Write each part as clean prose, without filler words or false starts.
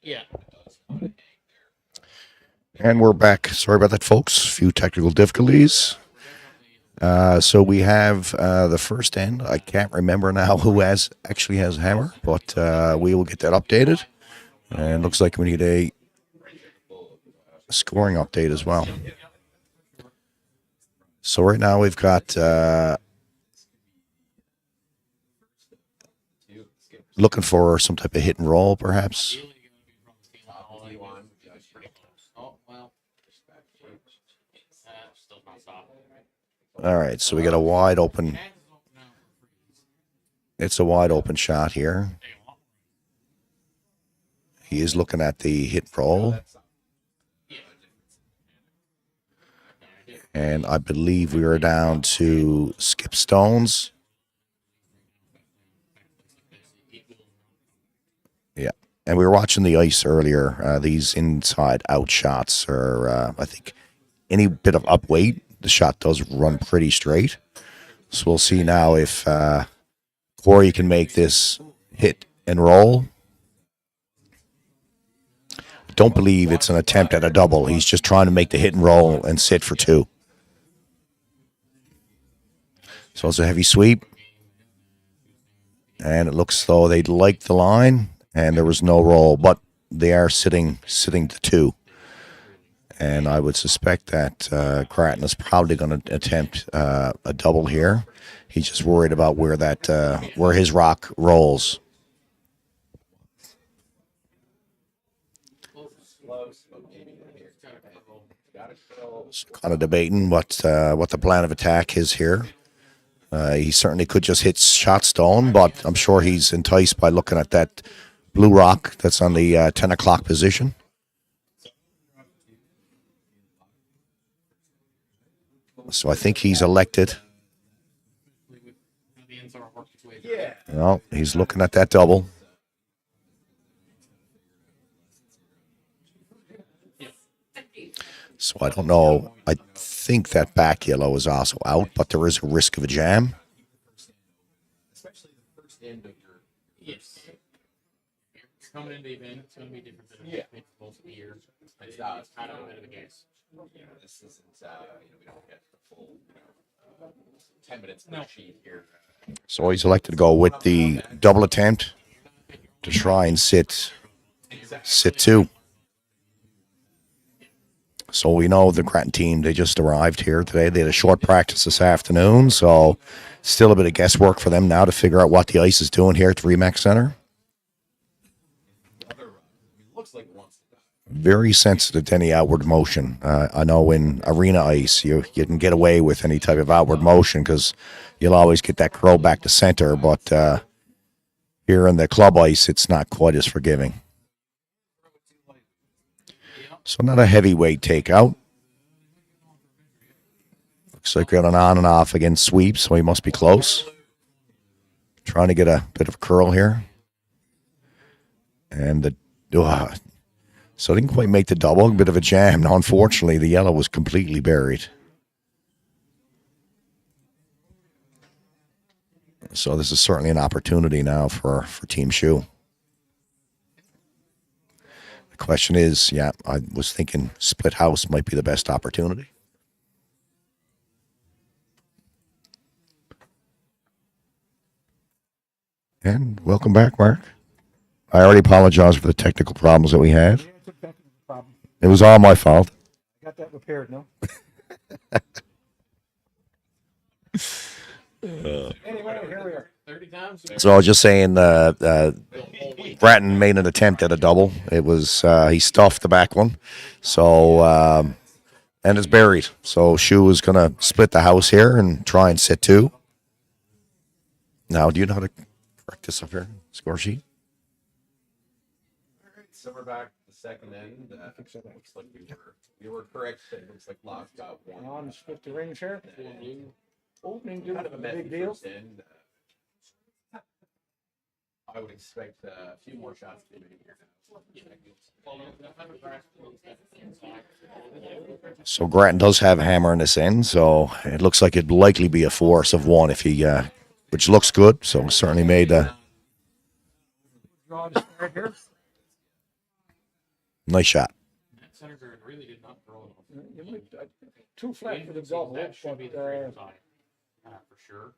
Yeah. And we're back. Sorry about that, folks. A few technical difficulties. So we have the first end. I can't remember now who actually has hammer, but we will get that updated. And looks like we need a scoring update as well. So right now we've got looking for some type of hit and roll, perhaps. All right, so we got a wide open. It's a wide open shot here. He is looking at the hit and roll. And I believe we are down to skip stones. Yeah. And we were watching the ice earlier. These inside out shots are, I think, any bit of up weight, the shot does run pretty straight. So we'll see now if Corey can make this hit and roll. Don't believe it's an attempt at a double. He's just trying to make the hit and roll and sit for two. So it's a heavy sweep. And it looks though they'd like the line, and there was no roll, but they are sitting to two. And I would suspect that Grattan is probably going to attempt a double here. He's just worried about where his rock rolls. So kind of debating what the plan of attack is here. He certainly could just hit shot stone, but I'm sure he's enticed by looking at that blue rock that's on the 10 o'clock position. So I think he's elected. Well, he's looking at that double. So I don't know. I think that back yellow is also out, but there is a risk of a jam. Yes. Coming into the event, it's going to be different than it's supposed to be here. It's kind of a bit of a guess. This isn't, we don't get the full 10 minutes no sheet here. So he's elected to go with the double attempt to try and sit two. So we know the Grattan team, they just arrived here today. They had a short practice this afternoon, so still a bit of guesswork for them now to figure out what the ice is doing here at the Remax Center. Very sensitive to any outward motion. I know in arena ice, you can get away with any type of outward motion because you'll always get that curl back to center, but here in the club ice, it's not quite as forgiving. So not a heavyweight takeout. Looks like we got an on and off against sweep, so he must be close. Trying to get a bit of a curl here. And so didn't quite make the double, a bit of a jam. Now, unfortunately, the yellow was completely buried. So this is certainly an opportunity now for Team Schuh. The question is, I was thinking split house might be the best opportunity. And welcome back, Mark. I already apologize for the technical problems that we had. Yeah, it's a technical problem. It was all my fault. I got that repaired, no? Anyway, here we are. 30 times. So I was just saying, Grattan made an attempt at a double. It was he stuffed the back one, so and it's buried. So Schuh is going to split the house here and try and sit two. Now, do you know how to correct this up here? Score sheet. All right, so we're back to the second end. Looks like we were correct. It looks like Locke got one. On split the rings here. Opening do Kind of a a messy big deal. first end. I would expect a few more shots to be made here. So Grattan does have a hammer in this end, so it looks like it'd likely be a force of one if he, which looks good. So certainly made a draw to start here. Nice shot. That center guard really did not throw enough. You might, too flat for the double, That should be the but, straight side, for sure.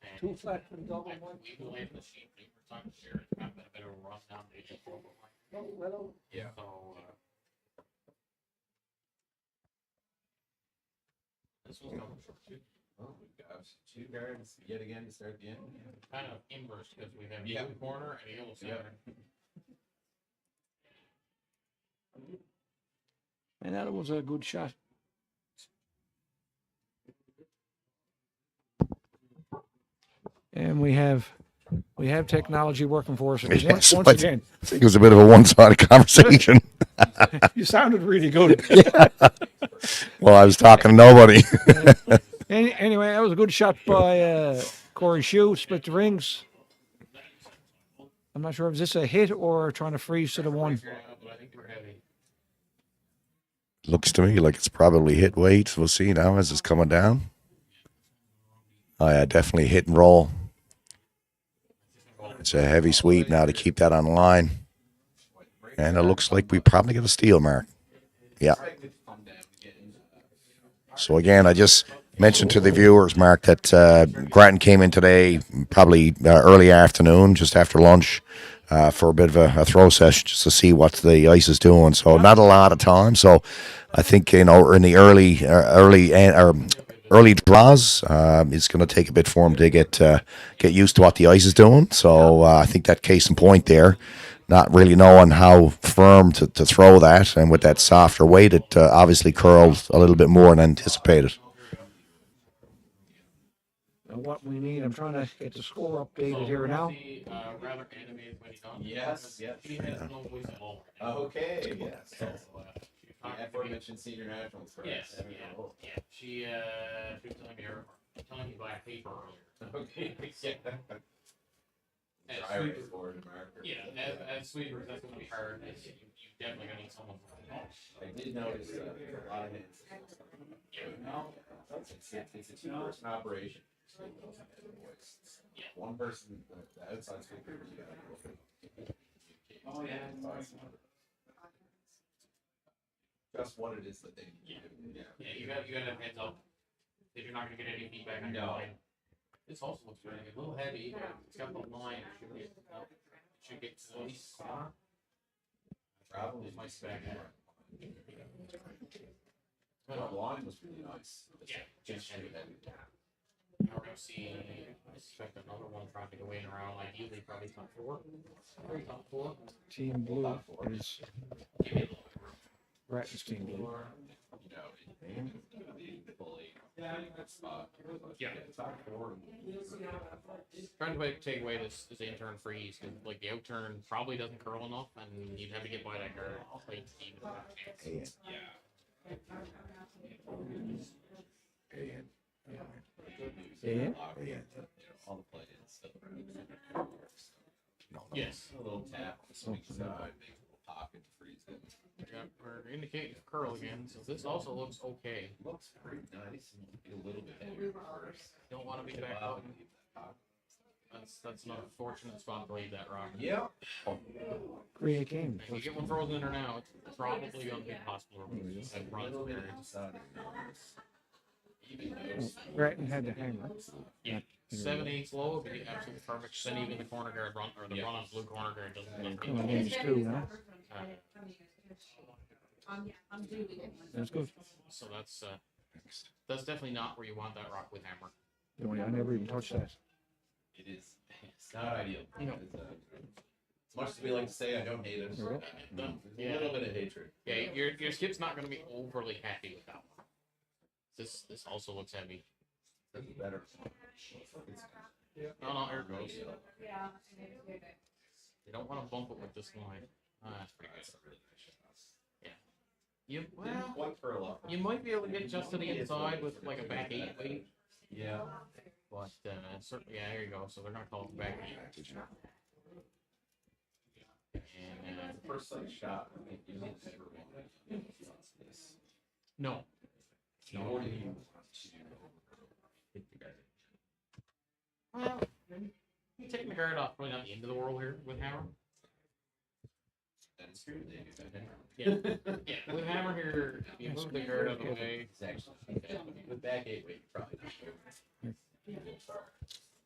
And too flat for the double I one. believe the lane in the sheet, numerous times this year, it's kind of been a bit of a run down the edge of the line. Yeah. So, this one's coming short too. Oh my gosh, 2 guards yet again to start the end. Kind of inverse because we have a Yeah. blue corner and a yellow center. And that was a good shot. And we have technology working for us Yes, once but- again. I think it was a bit of a one-sided conversation. You sounded really good. Well, I was talking to nobody. Anyway, that was a good shot by Corey Schuh. Split the rings. I'm not sure if this a hit or trying to freeze to the one. But I think we're heavy. Looks to me like it's probably hit weight. We'll see now as it's coming down. Oh yeah, definitely hit and roll. It's a heavy sweep now to keep that on line. And it looks like we probably get a steal, Mark. Yeah. So again, I just mentioned to the viewers, Mark, that Grattan came in today probably early afternoon, just after lunch, for a bit of a throw session just to see what the ice is doing. So not a lot of time. So I think, in the early draws, it's going to take a bit for him to get used to what the ice is doing. So I think that case in point there, not really knowing how firm to throw that, and with that softer weight, it obviously curled a little bit more than anticipated. And what we need, I'm trying to get the score updated here now. Rather animated when he's on. Yes, yes. He has no voice at all. Okay, yes. So, she's The talking to me. aforementioned senior nationals for us. Yes, yeah. She was telling me by a paper earlier. Okay, yeah. As Dry erase sweepers, board and marker. as sweepers, that's gonna be hard. You definitely gonna need someone. I did notice a lot of hits. It's a 2-person operation. One person, the outside sweeper. Oh, yeah. Just what it is that they need to do. Yeah, you gotta have heads up. If you're not gonna get any feedback on your No. line. This also looks really good. A little heavy, but it's got the line. It should get to the least corner. Probably It might stack more. The line was really nice. Yeah. Just heavy. Now we're gonna see, I suspect another one trying to go in around, ideally probably top 4. Top 4. Team blue is Give me a little bit of room. Grattan's team blue. You know, it's gonna be fully. Yeah. Trying to take away this in-turn freeze, because like the out-turn probably doesn't curl enough, and you'd have to get by that guard. Like, even have a chance. Yeah. All the plays. Yes. A little tap on the swing side, make a little pocket to freeze it. Yeah, we're indicating curl again, so this also looks okay. Looks pretty nice. Be a little bit heavier first. Don't want to be back up. That's not a fortunate spot to leave that rock. Yep. Great game. If you get one frozen in there now, it's probably going to be possible. That runs there. Grattan had the hammer. Yeah. 7/8 low would be absolutely perfect. Then even the corner guard run, or the run on blue corner guard doesn't. Coming in too, you know? That's good. So that's definitely not where you want that rock with hammer. I never even touched that. It is. It's not ideal. No. As much as we like to say, I don't hate it. Yeah. There's a little bit of hatred. Yeah, your skip's not going to be overly happy with that one. This also looks heavy. That's better. No, here it goes. You don't want to bump it with this line. That's pretty good. Yeah. One curl up. You might be able to get just to the inside with like a back 8 weight. Yeah. But certainly, yeah, there you go. So they're not called back 8. And The first like shot, I think you need to no. Nor do you want to hit the guy. Well, taking the guard off probably not the end of the world here with hammer. Yeah. Yeah. With hammer here, you move the guard out of the way. It's actually with back 8 weight, probably not.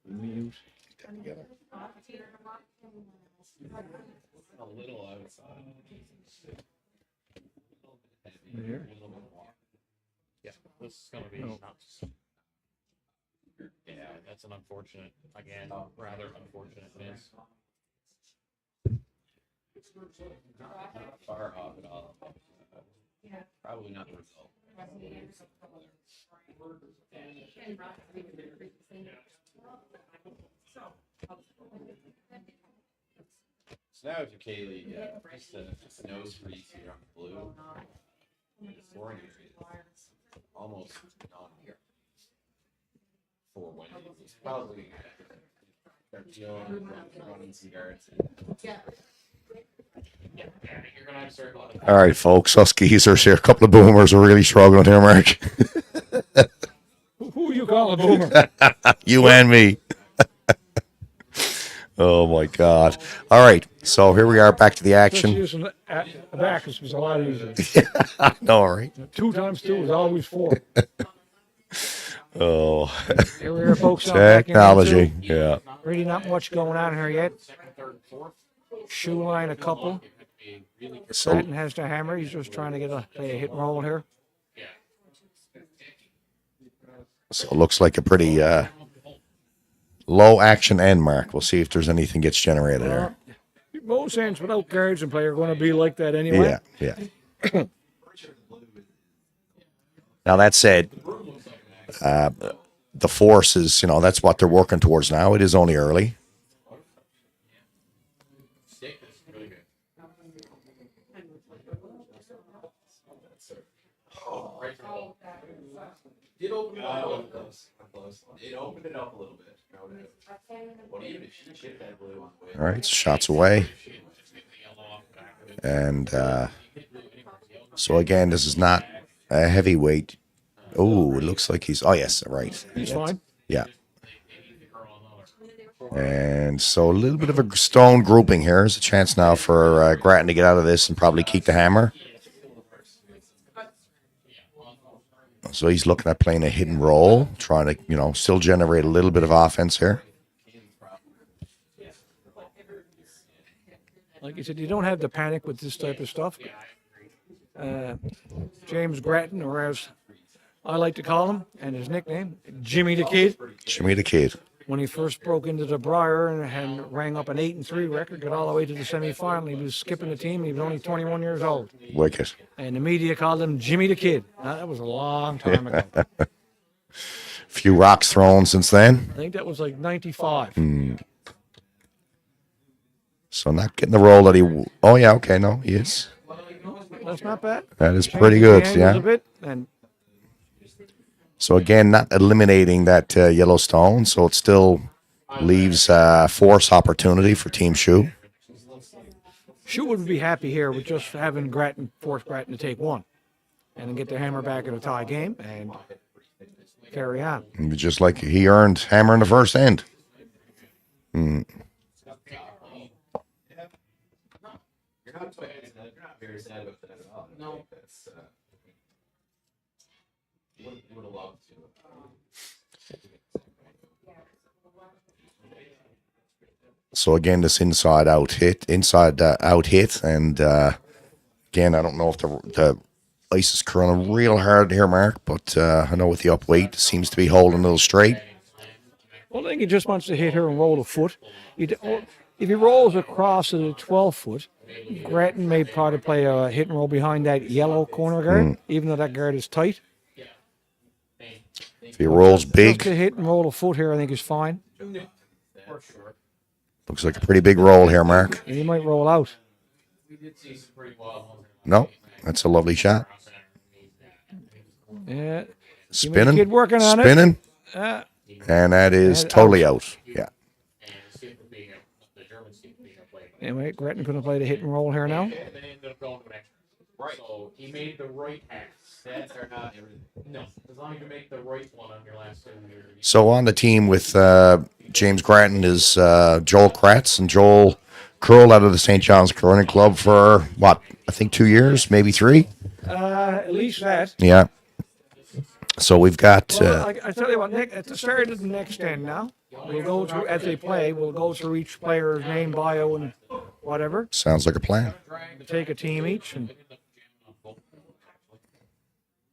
Mute. A little outside. There. Yeah. This is gonna be nuts. Yeah, that's an unfortunate, again, rather unfortunate miss. Not far off at all. Probably not the result. So now if you're Kaylee, just a nose freeze here on the blue. The scoring area is almost non here. For when it's probably running some guards. Yeah, you're gonna have to start going. All right, folks. Us geezers here. A couple of boomers are really struggling here, Mark. Who you call a boomer? You and me. Oh my God! All right, so here we are, back to the Just action. using the abacus was a lot easier. No, all right. 2 times 2 is always 4. Oh, Here we are, folks. on back in technology. round Yeah. 2. Really not much going on here yet. Second, third, fourth. Shoe line a couple. So Grattan has the hammer. He's just trying to play a hit and roll here. it looks like a pretty low action end, Mark. We'll see if there's anything gets generated there. Most ends without guards in play are going to be like that anyway. Yeah, yeah. Now that said, the force is, that's what they're working towards now. It is only early. Stick is really good. Did open it up a little close. It opened it up a little bit. Well, even if she chipped that blue on the way. All right, shots away. And so again, this is not a heavyweight. Oh, it looks like he's. Oh yes, right. He's fine. Yeah. And so a little bit of a stone grouping here. There's a chance now for Grattan to get out of this and probably keep the hammer. So he's looking at playing a hidden roll, trying to, still generate a little bit of offense here. Like you said, you don't have to panic with this type of stuff. James Grattan, or as I like to call him, and his nickname, Jimmy the Kid. Jimmy the Kid. When he first broke into the Briar and rang up an 8-3 record, got all the way to the semifinal, he was skipping the team. He was only 21 years old. Wicked. And the media called him Jimmy the Kid. Now, that was a long time ago. Few rocks thrown since then. I think that was like 95. So not getting the roll that he. Oh yeah, okay, no, he is. That's not bad. That is pretty good. Changed the angles Yeah. a bit, and So again, not eliminating that yellow stone, so it still leaves force opportunity for Team Schuh. Schuh would be happy here with just having force Grattan to take one, and then get the hammer back in a tie game and carry on. Just like he earned hammer in the first end. You're not very sad about that at all. No. That's, would have loved to. So again, this inside out hit, and again, I don't know if the ice is curling real hard here, Mark, but I know with the up weight, it seems to be holding a little straight. Well, I think he just wants to hit her and roll a foot. If he rolls across at a 12-foot, Grattan may probably play a hit and roll behind that yellow corner guard, even though that guard is tight. If he rolls big, Just to hit and roll a foot here, I think is fine. For sure. looks like a pretty big roll here, Mark. And he might roll out. We did see some pretty well. No, that's a lovely shot. Yeah, Spinning, kid working on it. spinning, uh, and that is And totally out. Yeah. And it seemed to be the Germans seemed to be a play. anyway, Grattan couldn't play the hit and roll here now. And they ended up going to an extra. Right. So he made the right pass. Stats are not everything. No, as long as you make the right one on your last two. So on the team with James Grattan is Joel Kratz, and Joel curl out of the St. John's Curling Club for what? I think 2 years, maybe 3. At least that. Yeah. So we've got. Well, I tell you what, Nick, at the start of the next end now, we'll go through, as they play, we'll go through each player's name, bio, and whatever. Sounds like a plan. Take a team each. And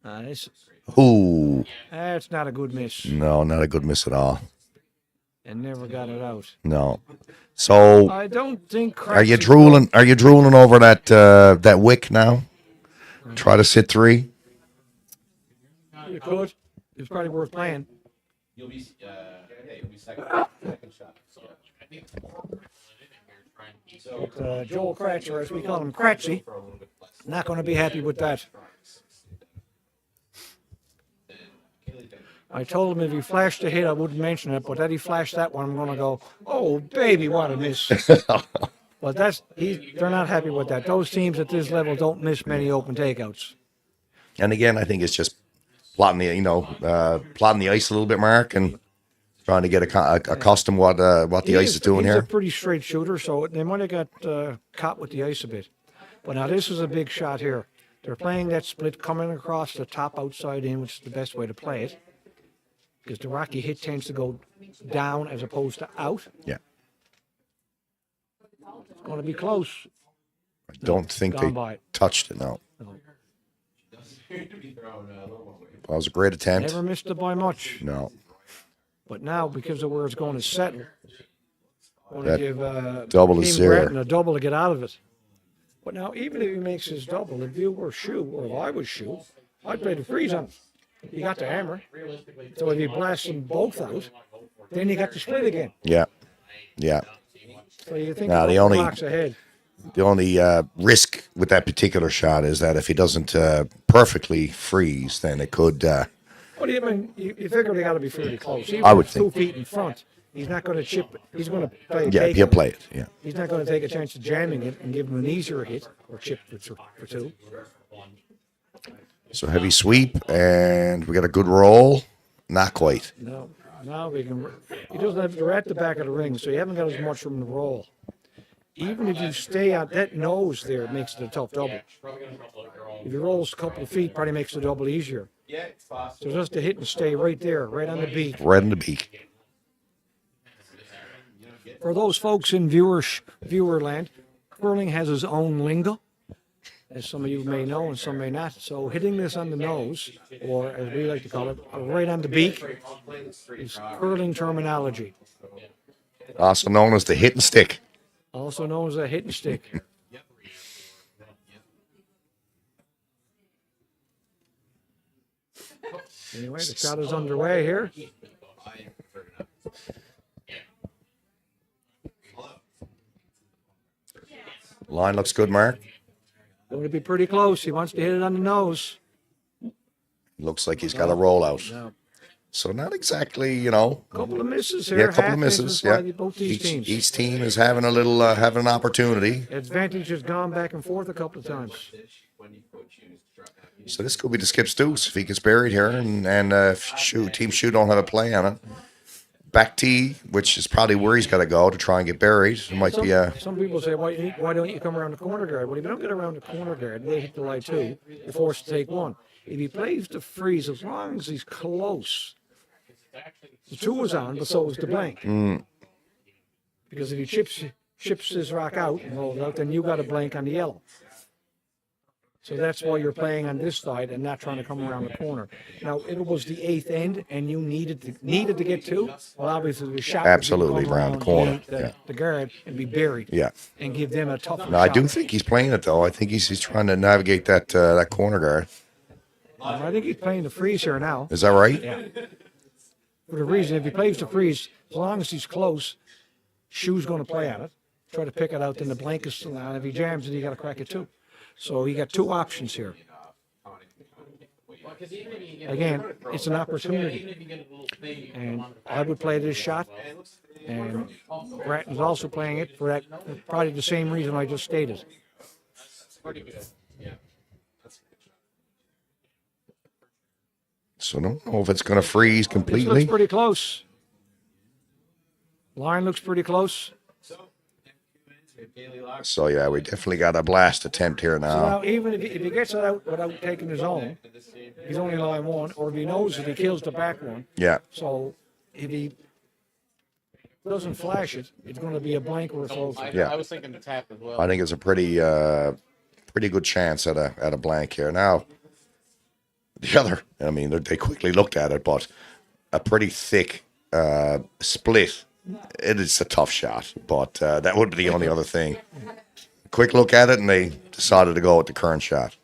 nice. Ooh, That's not a good miss. no, not a good miss at all. And never got it out. No. So I don't think. are you drooling? Are you drooling over that wick now? Try to sit 3. You could. It's probably worth playing. You'll be second shot. But, Joel Cratcher, as we call him, Cratchy, not going to be happy with that. I told him if he flashed a hit, I wouldn't mention it, but that he flashed that one, I'm going to go, oh, baby, what a miss. But they're not happy with that. Those teams at this level don't miss many open takeouts. And again, I think it's just plotting the ice a little bit, Mark, and trying to get accustomed what the ice is doing he's here. a pretty straight shooter, so they might have got caught with the ice a bit. But now this is a big shot here. They're playing that split coming across the top outside in, which is the best way to play it. Because the rocky hit tends to go down as opposed to out. Yeah. It's going to be close. I don't think Gone they by it. touched it, no. No. That was a great attempt. Never missed it by much. No. But now, because of where it's going to settle, I want to That give double is Team there. Grattan a double to get out of it. But now, even if he makes his double, if you were Schuh, or if I was Schuh, I'd play the freeze on him. You got the hammer. So if you blast them both out, then you got the split again. Yeah. Yeah. So you think Now, the the only- box ahead. The only risk with that particular shot is that if he doesn't perfectly freeze, then it could. What do you mean? You figure they got to be fairly close. Even I would if think. 2 feet in front. He's not going to chip it. He's going to play. Yeah, take he'll it. play it. Yeah. He's not going to take a chance of jamming it and give him an easier hit or chip for 2. So heavy sweep, and we got a good roll. Not quite. No, now we can. He doesn't have. They're at the back of the ring, so you haven't got as much room to roll. Even if you stay on that nose there, it makes it a tough double. If he rolls a couple of feet, probably makes the double easier. Yeah, it's possible. So just to hit and stay right there, right on the beak. Right in the beak. For those folks in viewerland, curling has its own lingo, as some of you may know and some may not. So hitting this on the nose, or as we like to call it, right on the beak, is curling terminology, Also known as the hit and stick. also known as a hit and stick. Anyway, the shot is underway here. Line looks good, Mark. Going to be pretty close. He wants to hit it on the nose. Looks like he's got a rollout. No. So not exactly, you know. Couple of misses here. Yeah, a couple of half misses. by Yeah. both these teams. Each team is having a little, having an opportunity. Advantage has gone back and forth a couple of times. So this could be the skip's deuce if he gets buried here, and if Team Schuh don't have a play on it. Back tee, which is probably where he's got to go to try and get buried. It might be a. Some people say, why don't you come around the corner guard? Well, if you don't get around the corner guard, they hit the light too. You're forced to take one. If he plays the freeze, as long as he's close, the 2 is on, but so is the blank. Because if he chips his rock out and rolls out, then you got a blank on the yellow. So that's why you're playing on this side and not trying to come around the corner. Now, if it was the 8th end and you needed to get 2, well, obviously the shot would be Absolutely, come around the corner, yeah. the guard and be buried. Yeah. And give them a tough No, I shot. do think he's playing it though. I think he's trying to navigate that corner guard. I think he's playing the freeze here now. Is that right? Yeah. For the reason, if he plays the freeze, as long as he's close, Schuh's going to play on it. Try to pick it out, then the blank is still on. If he jams it, you got to crack it too. So he got 2 options here. Again, it's an opportunity. And I would play this shot. And Grattan's also playing it for that, probably the same reason I just stated. So I don't know if it's going to freeze This looks completely. pretty close. Line looks pretty close. So yeah, we definitely got a blast attempt here So now. now, even if he gets it out without taking his own, he's only line one, or if he knows that he kills the back one. Yeah, So if he doesn't flash it, it's going to be a blank or a throw. Yeah. I was thinking the tap as well. I think it's a pretty good chance at a blank here. Now, the other, I mean, they quickly looked at it, but a pretty thick split. It is a tough shot, but that would be the only other thing. Quick look at it, and they decided to go with the current shot.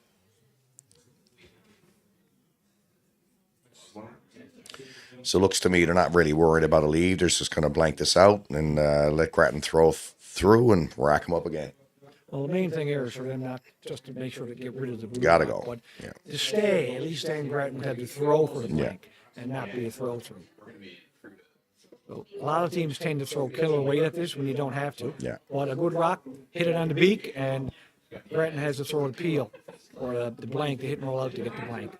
So it looks to me they're not really worried about a lead. They're just going to blank this out and let Grattan throw through and rack him up again. Well, the main thing here is for them not just to make sure to get rid of the blue Gotta block, go. but Yeah. to stay, at least then Grattan would have to throw for the blank and not be a throw through. So a lot of teams tend to throw killer weight at this when you don't have to. Yeah. But a good rock, hit it on the beak, and Grattan has to throw the peel or the blank to hit and roll out to get the blank.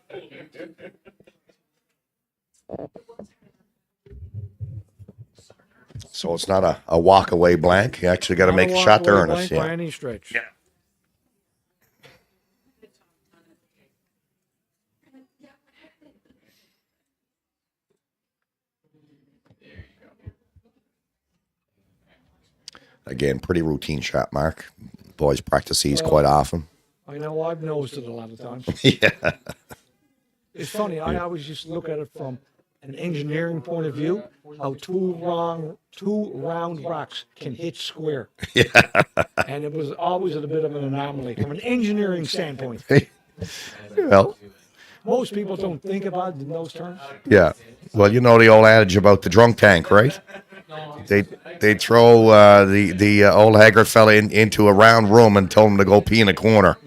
So it's not a walk away blank. You actually got to make a shot to earn us. By Yeah. any stretch. Yeah. Again, pretty routine shot, Mark. Boys practice these quite often. I know I've noticed it a lot of times. Yeah. It's funny, I always just look at it from an engineering point of view, how two round rocks can hit square. Yeah. And it was always a bit of an anomaly from an engineering standpoint. Well, Most people don't think about it in those terms. yeah. Well, you know the old adage about the drunk tank, right? They throw the old haggard fella into a round room and tell him to go pee in a corner.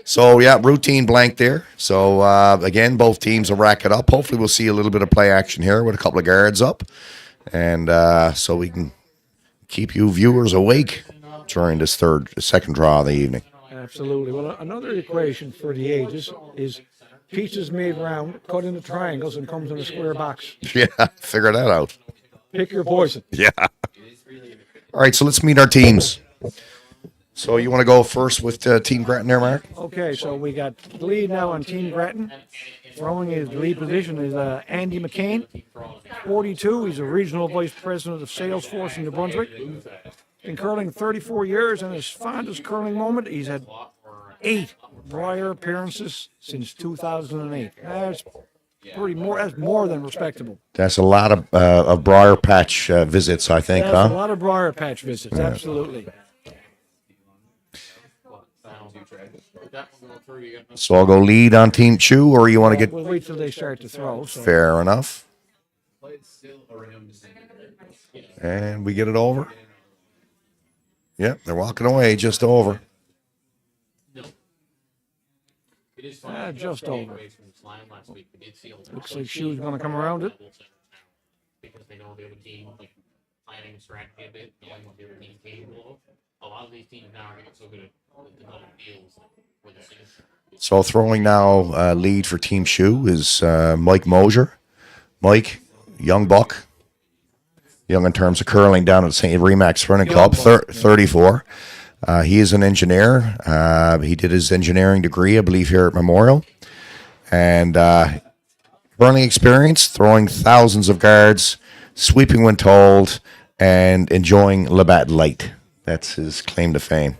So, yeah, routine blank there. So, again, both teams will rack it up. Hopefully we'll see a little bit of play action here with a couple of guards up. And so we can keep you viewers awake during this second draw of the evening. Absolutely. Well, another equation for the ages is pieces made round, cut into triangles, and comes in a square box. Yeah, figure that out. Pick your poison. Yeah. All right, so let's meet our teams. So you want to go first with Team Grattan there, Mark? Okay, so we got the lead now on Team Grattan. Throwing his lead position is Andy McCain, 42. He's a regional vice president of Salesforce in New Brunswick. Been curling 34 years, and his fondest curling moment, he's had 8 Briar appearances since 2008. That's that's more than respectable. That's a lot of Briar Patch visits, I think, That's a huh? lot of Briar Patch visits, absolutely. So I'll go lead on Team Schuh, or you want to get We'll wait till they start to throw. So. fair enough? And we get it over. Yep, they're walking away, just over. Just over. Looks like Schuh's going to come around it. Because they know the other team, like, planning strategy a bit, knowing what the other team's capable of. A lot of these teams now are getting so good at developing deals with the same. So throwing now lead for Team Schuh is Mike Mosier. Mike, young buck. Young in terms of curling down at St. Remax Running Club, 34. He is an engineer. He did his engineering degree, I believe, here at Memorial. And curling experience, throwing thousands of guards, sweeping when told, and enjoying Labatt Light. That's his claim to fame.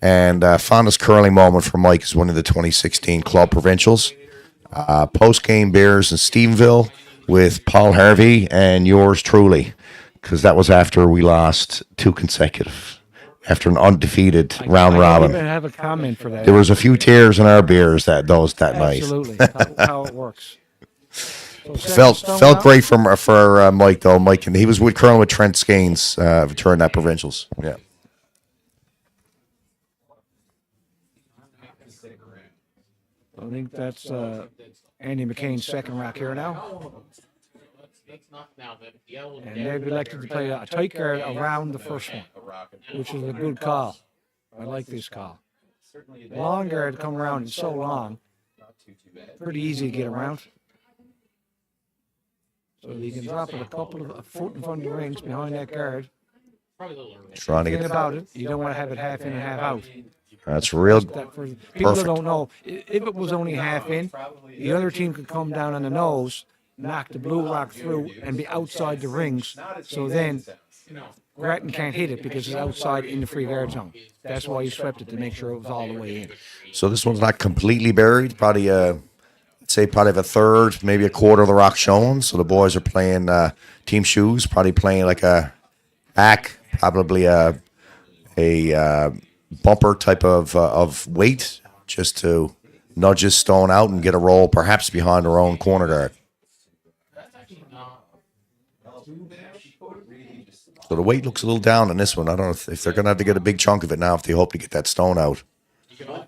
And fondest curling moment for Mike is winning the 2016 Club Provincials. Post-game beers in Stephenville with Paul Harvey and yours truly, because that was after we lost 2 consecutive, after an undefeated round I robin. don't even have a comment for that. There was a few tears in our beers that night. Absolutely, how it works. So Felt great for Mike though. Mike, and he was with curling with Trent Skeins during that provincials. Yeah. I think that's Andy McCain's second rock here now. And they've elected to play a tight guard around the first one, which is a good call. I like this call. Long guard come around, it's so long. Pretty easy to get around. So if you can drop it a foot in front of the rings behind that guard. Probably a little early. Trying to Thing get. about it, you don't want to have it half in and half out. That's real. People Perfect. don't know if it was only half in, the other team could come down on the nose, knock the blue rock through, and be outside the rings. So then Grattan can't hit it because it's outside in the free guard zone. That's why he swept it, to make sure it was all the way in. So this one's not completely buried. Probably I'd say probably a third, maybe a quarter of the rock shown. So the boys are playing Team Shoes, probably playing like a back, probably a bumper type of weight, just to nudge his stone out and get a roll, perhaps behind their own corner guard. So the weight looks a little down on this one. I don't know if they're going to have to get a big chunk of it now if they hope to get that stone out.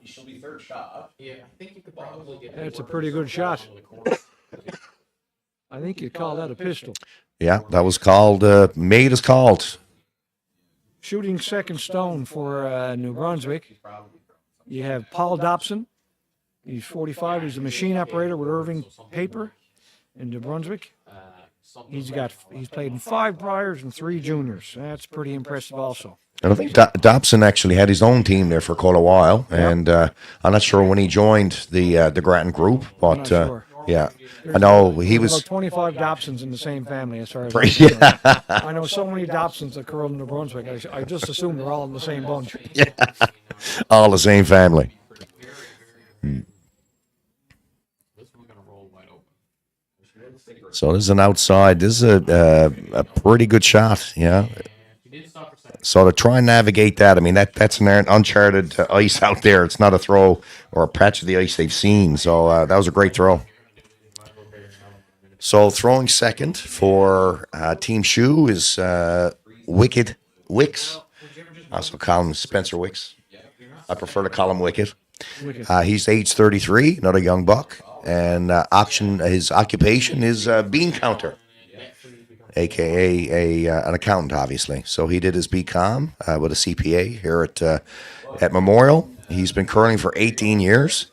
She'll be third shot. Yeah, I think you could probably get. That's a pretty good shot. I think you'd call that a pistol. Yeah, that was called, made is called. Shooting second stone for New Brunswick. You have Paul Dobson. He's 45. He's a machine operator with Irving Paper in New Brunswick. He's played in 5 Briars and 3 juniors. That's pretty impressive also. And I think Dobson actually had his own team there for quite a while, and I'm not sure when he joined the Grattan group, but sure. yeah, I know he There's was. about 25 Dobsons in the same family, as far as Yeah. I know so many Dobsons that curl in New Brunswick. I just assume they're all in the same bunch. All the same family. So this is an outside. This is a pretty good shot. Yeah. So to try and navigate that, I mean that's an uncharted ice out there. It's not a throw or a patch of the ice they've seen. So that was a great throw. So throwing second for Team Schuh is Wicked Wicks. I also call him Spencer Wicks. I prefer to call him Wicked. He's age 33, another young buck, and his occupation is bean counter, aka an accountant, obviously. So he did his BCom with a CPA here at Memorial. He's been curling for 18 years.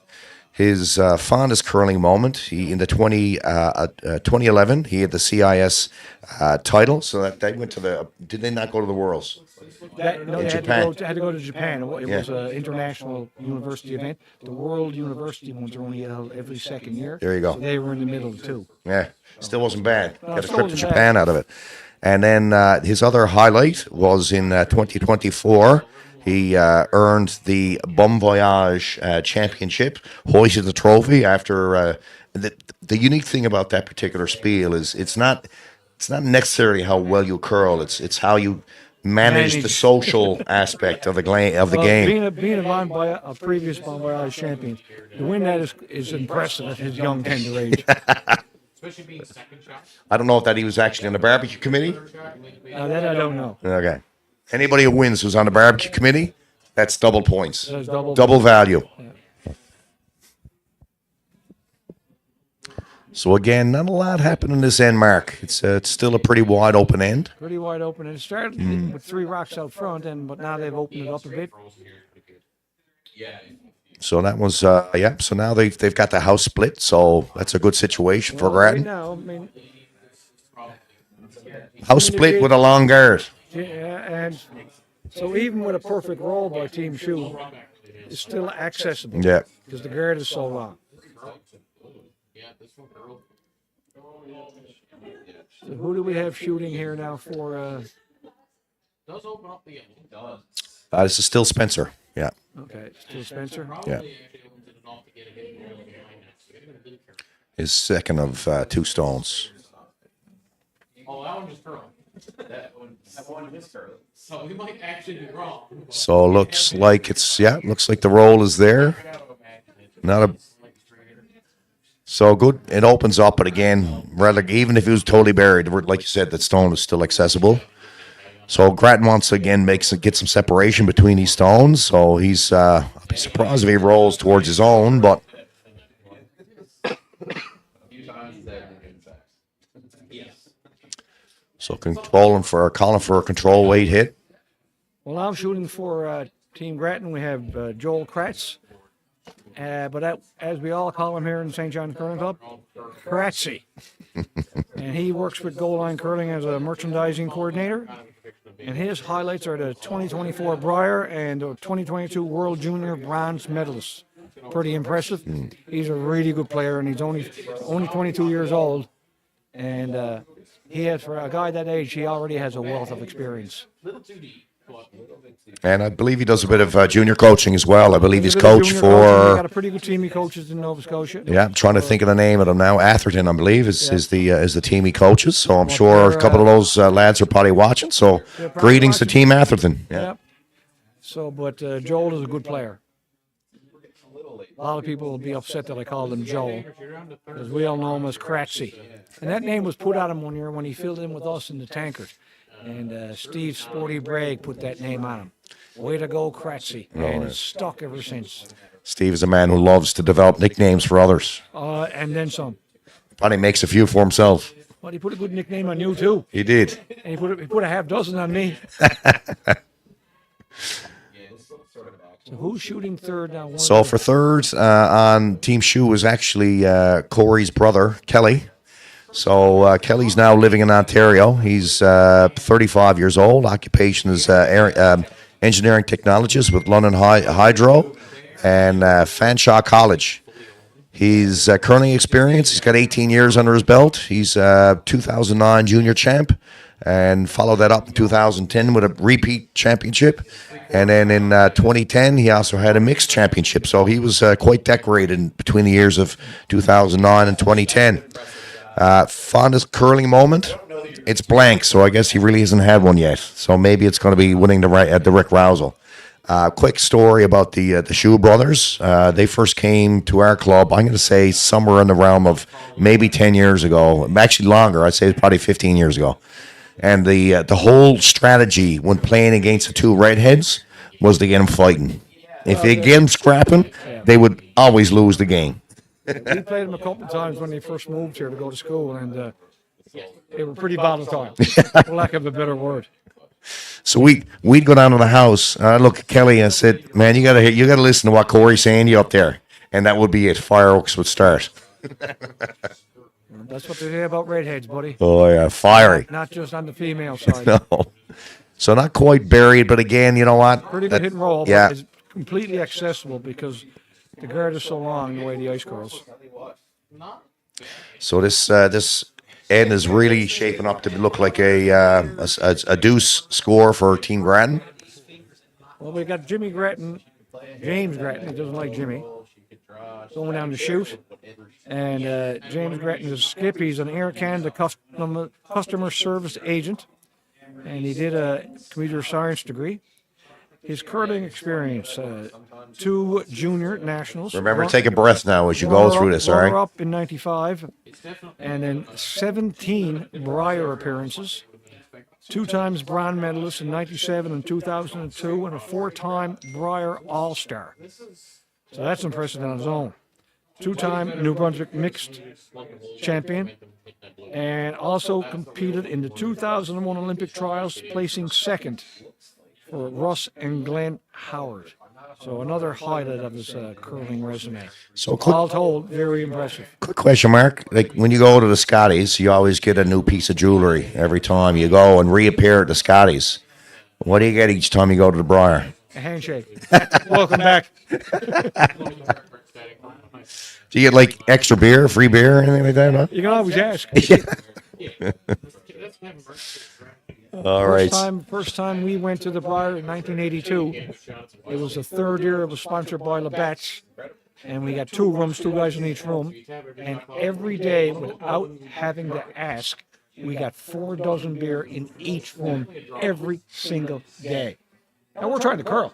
His fondest curling moment, in the 2011, he had the CIS title. So that they went to the. Did they not go to the Worlds? They Japan. had to go to Japan. It was an international university event. The World University ones are only held every second year. There you go. So they were in the middle too. Yeah, still wasn't bad. Got a still trip to wasn't Japan bad. out of it. And then his other highlight was in 2024. He earned the Bon Voyage Championship, hoisted the trophy after. The unique thing about that particular spiel is it's not necessarily how well you curl. It's how you manage the social aspect of the game. Being a previous Bon Voyage champion, to win that is impressive at his young tender age. Especially being second shot. I don't know if that he was actually on the barbecue committee. That I don't know. Okay. Anybody who wins who's on the barbecue committee, that's double points. That's double value. Yeah. So again, not a lot happened in this end, Mark. It's still a pretty wide open end. Pretty wide open. And it started with 3 rocks out front, but now they've opened it up a bit. Yeah. So that was So now they've got the house split. So that's a good situation for Right Grattan. now, I mean, House split with a long guard. yeah, and so even with a perfect roll by Team Schuh, it's still accessible. Yeah. Because the guard is so long. Yeah, this one girl. So who do we have shooting here now for? Does open up the end. This is still Spencer. Yeah. Okay, still Spencer. Yeah. Actually opens it enough to get a hit behind that. So get him a blue card. His second of 2 stones. Oh, that one just curled. That one missed her. So we might actually be wrong. So looks like the roll is there. Not a. So good. It opens up, but again, even if it was totally buried, like you said, that stone is still accessible. So Grattan wants to again get some separation between these stones. So he's I'll be surprised if he rolls towards his own, but so calling for a control weight hit. Well, I'm shooting for Team Grattan. We have Joel Kratz. But as we all call him here in St. John's Curling Club, Kratzy. and he works with Goal Line Curling as a merchandising coordinator. And his highlights are the 2024 Briar and the 2022 World Junior Bronze medalist. Pretty impressive. He's a really good player, and he's only 22 years old. And he has, for a guy that age, he already has a wealth of experience. And I believe he does a bit of junior coaching as well. I believe he's a bit of coach junior coaching. He got for. a pretty good team he coaches in Nova Scotia. Yeah, I'm trying to think of the name of them now. Atherton, I believe, is the team he coaches. So I'm Well, sure they're, a couple of those lads are probably watching. So they're probably greetings to watching. Team Atherton. Yeah. Yep. So, but Joel is a good player. A lot of people will be upset that I called him Joel, because we all know him as Kratzy. And that name was put on him one year when he filled in with us in the tankard. And Steve Sporty Bragg put that name on him. Way to go, Kratzy. And it's stuck ever since. Steve is a man who loves to develop nicknames for others. And then some. Probably makes a few for himself. But he put a good nickname on you, too. He did. And he put a half dozen on me. So who's shooting third now? So for third on Team Schuh is actually Corey's brother, Kelly. So Kelly's now living in Ontario. He's 35 years old. Occupation is engineering technologist with London Hydro and Fanshawe College. He's curling experience. He's got 18 years under his belt. He's 2009 junior champ and followed that up in 2010 with a repeat championship. And then in 2010, he also had a mixed championship. So he was quite decorated between the years of 2009 and 2010. Fondest curling moment? It's blank, so I guess he really hasn't had one yet. So maybe it's going to be winning the Rick Rowsell. Quick story about the Schuh brothers. They first came to our club, I'm going to say somewhere in the realm of maybe 10 years ago. Actually longer, I'd say probably 15 years ago. And the whole strategy when playing against the two redheads was to get them fighting. If they get them scrapping, they would always lose the game. We played them a couple of times when they first moved here to go to school, and they were pretty volatile, for lack of a better word. So we'd go down to the house, and I'd look at Kelly and I said, "Man, you gotta listen to what Corey's saying to you up there," and that would be it. Fireworks would start. That's what they say about redheads, buddy. Oh yeah, fiery. Not just on the female side. No, so not quite buried, but again, you know what? Pretty good hit and roll, yeah. but it's completely accessible because the guard is so long the way the ice curls. So this end is really shaping up to look like a deuce score for Team Grattan. Well, we got James Grattan, he doesn't like Jimmy, going down to shoot. And James Grattan is a skip. He's an Air Canada customer service agent, and he did a computer science degree. His curling experience, 2 junior nationals. Remember, take a breath now as you go through this, all right? Up in 95, and then 17 Briar appearances, 2 times bronze medalist in 97 and 2002, and a 4-time Briar All-Star. So that's impressive on its own. 2-time New Brunswick mixed champion, and also competed in the 2001 Olympic trials, placing second for Russ and Glenn Howard. So another highlight of his curling resume. So quick, All told, very impressive. quick question, Mark. Like when you go to the Scotties, you always get a new piece of jewelry every time you go and reappear at the Scotties. What do you get each time you go to the Briar? A handshake. Welcome back. Do you get like extra beer, free beer, anything like that? Huh? You can always ask. All right. First time we went to the Briar in 1982. It was the 3rd year it was sponsored by Labatt's, and we got 2 rooms, 2 guys in each room, and every day without having to ask, we got 4 dozen beer in each room every single day. And we're trying to curl.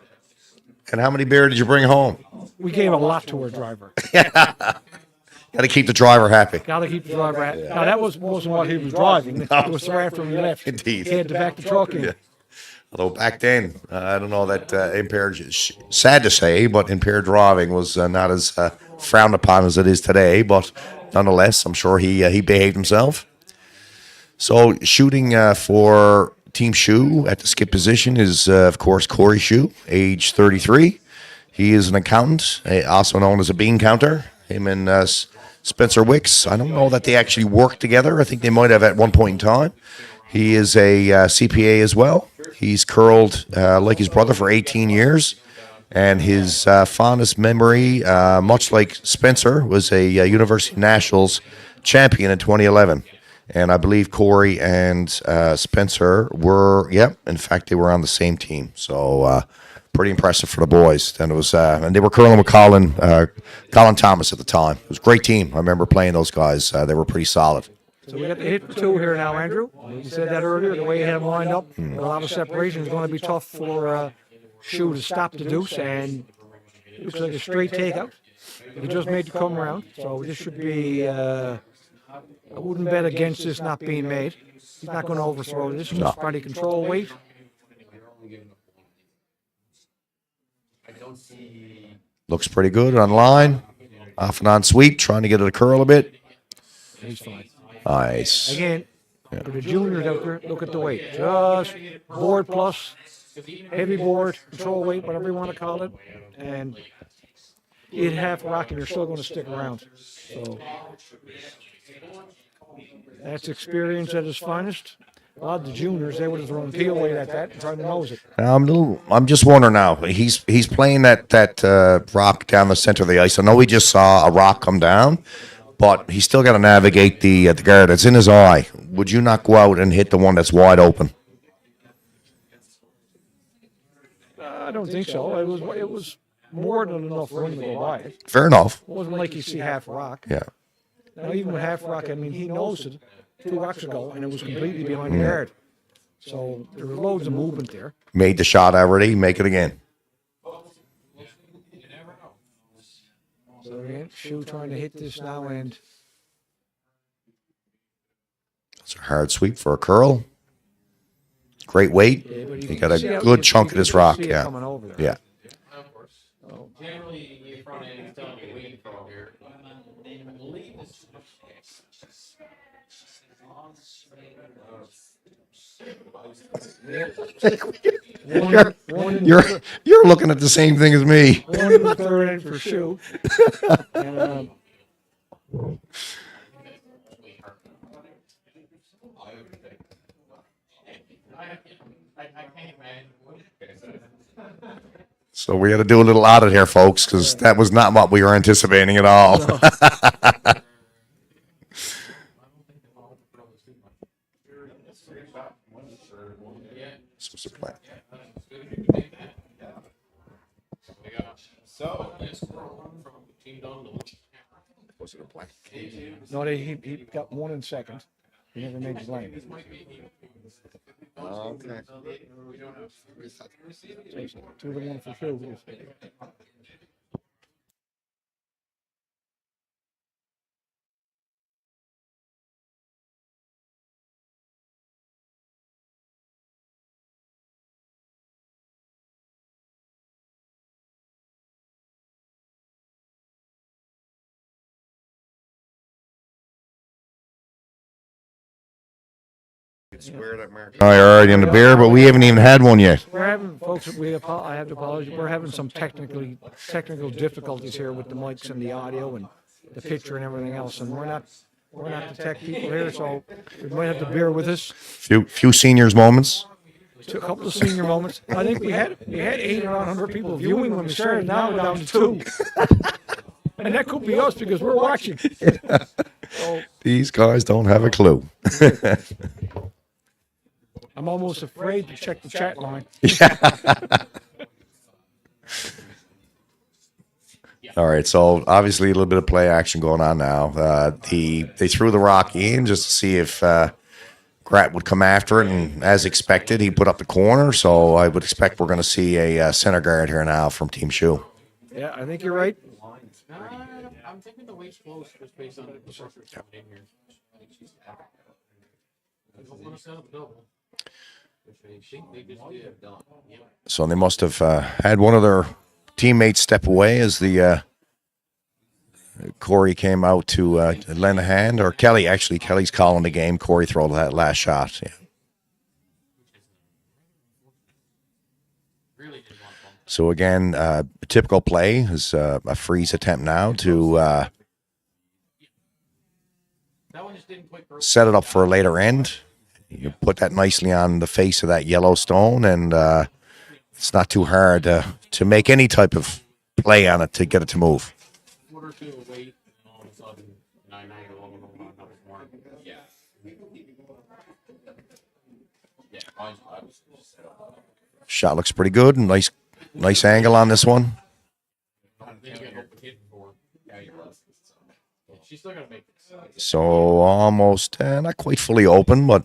And how many beer did you bring home? We gave a lot to our driver. Got to keep the driver happy. Got to keep the driver happy. Now, that wasn't what he was driving. It was right after we left. Indeed. He had to back the truck in. Yeah. Although back then, I don't know that impaired, sad to say, but impaired driving was not as frowned upon as it is today. But nonetheless, I'm sure he behaved himself. So shooting for Team Schuh at the skip position is, of course, Corey Schuh, age 33. He is an accountant, also known as a bean counter. Him and Spencer Wicks. I don't know that they actually worked together. I think they might have at one point in time. He is a CPA as well. He's curled like his brother for 18 years. And his fondest memory, much like Spencer, was a University Nationals champion in 2011. And I believe Corey and Spencer were, in fact, they were on the same team. So pretty impressive for the boys. And it was, and they were curling with Colin Thomas at the time. It was a great team. I remember playing those guys. They were pretty solid. So we got the hit for two here now, Andrew. You said that earlier, the way you had them lined up. A lot of separation is going to be tough for Schuh to stop the deuce, and it looks like a straight takeout. He just made the come around, so this should be, I wouldn't bet against this not being made. He's not going to overthrow this, just try to control weight. Looks pretty good on line. Off and on sweep, trying to get it to curl a bit. He's fine. Nice. Again, for the juniors out there, look at the weight. Just board plus, heavy board, control weight, whatever you want to call it. And you hit half rock and you're still going to stick around. So that's experience at its finest. A lot of the juniors, they would have thrown peel weight at that and tried to nose it. I'm just wondering now. He's playing that rock down the center of the ice. I know we just saw a rock come down, but he's still got to navigate the guard. It's in his eye. Would you not go out and hit the one that's wide open? I don't think so. It was more than enough room to go by it. Fair enough. It wasn't like you see half rock. Yeah. Now, even with half rock, I mean, he knows it 2 rocks ago, and it was completely behind the guard. So there was loads of movement there. Made the shot already. Make it again. So again, Schuh trying to hit this now, and It's a hard sweep for a curl. Great weight. He got a good chunk of this rock. Yeah. Yeah. Generally, your front end is telling you waiting for here. You're looking at the same thing as me. 1 in the third end for Schuh. And, So we got to do a little audit here, folks, because that was not what we were anticipating at all. No. Supposed to play. So, Was it a play? No, he got 1 in second. He never made his lane. Okay. 2-1 for Schuh. Oh, you're already in the beer, but we haven't even had one yet. We're having, folks, I have to apologize. We're having some technical difficulties here with the mics and the audio and the picture and everything else. And we're not the tech people here, so you might have to bear with us. Few seniors moments. A couple of senior moments. I think we had 8 or 900 people viewing when we started. Now we're down to 2. And that could be us because we're watching. So, These guys don't have a clue. I'm almost afraid to check the chat line. All right, so obviously a little bit of play action going on now. They threw the rock in just to see if Grattan would come after it, and as expected, he put up the corner. So I would expect we're going to see a center guard here now from Team Schuh. Yeah, I think you're right. I'm thinking the weight's close just based on the pressure coming in here. I don't want to set up double. Which I think they just did. Yeah. So they must have had one of their teammates step away as the Corey came out to lend a hand, or Kelly. Actually, Kelly's calling the game. Corey throw that last shot. Yeah. So again, a typical play is a freeze attempt now to set it up for a later end. You put that nicely on the face of that yellow stone, and it's not too hard to make any type of play on it to get it to move. Quarter two of weight, and all of a sudden, now you're rolling over on another mark. Yeah. Yeah, mine's obviously just set up. Shot looks pretty good. Nice angle on this one. Then you get open hit for. Yeah, you're less. Yeah, she's still gonna make this. So almost, not quite fully open, but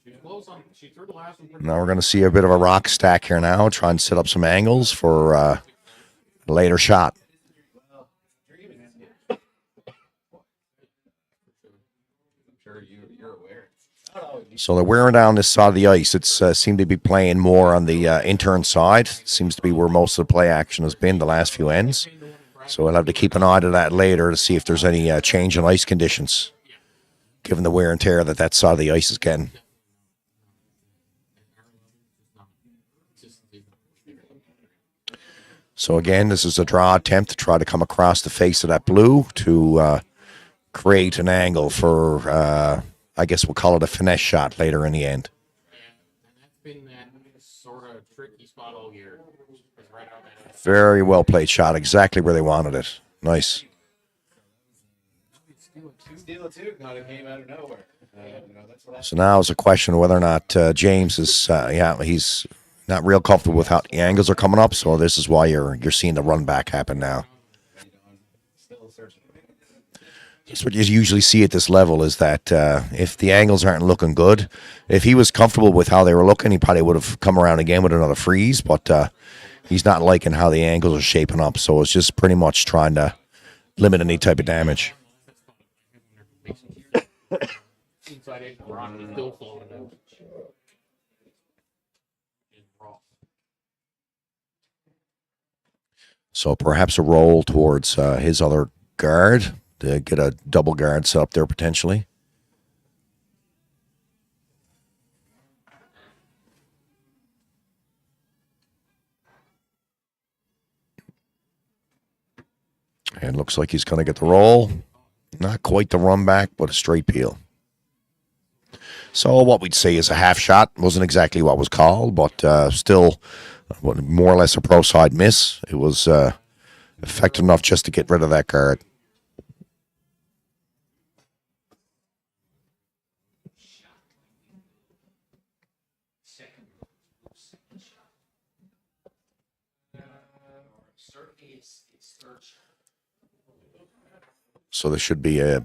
She's close on. She threw the last one. Pretty now we're going to see a bit of a rock stack here now. Try and set up some angles for a later shot. I'm sure you're aware. So they're wearing down this side of the ice. It's seemed to be playing more on the intern side. Seems to be where most of the play action has been the last few ends. So we'll have to keep an eye to that later to see if there's any change in ice conditions, given the wear and tear that side of the ice is getting. So again, this is a draw attempt to try to come across the face of that blue to create an angle for, I guess we'll call it a finesse shot later in the end. And that's been that sort of tricky spot all year. It's right on that. Very well played shot, exactly where they wanted it. Nice. Steal it too. Kind of came out of nowhere. That's what So now it's a question of whether or not James is, he's not real comfortable with how the angles are coming up. So this is why you're seeing the run back happen now. still searching. That's what you usually see at this level is that if the angles aren't looking good, if he was comfortable with how they were looking, he probably would have come around again with another freeze, but he's not liking how the angles are shaping up. So it's just pretty much trying to limit any type of damage. Inside eight, we're on. It's still floating out. So perhaps a roll towards his other guard to get a double guard set up there potentially. And looks like he's going to get the roll. Not quite the run back, but a straight peel. So what we'd say is a half shot. Wasn't exactly what was called, but still more or less a pro side miss. It was effective enough just to get rid of that guard. So there should be a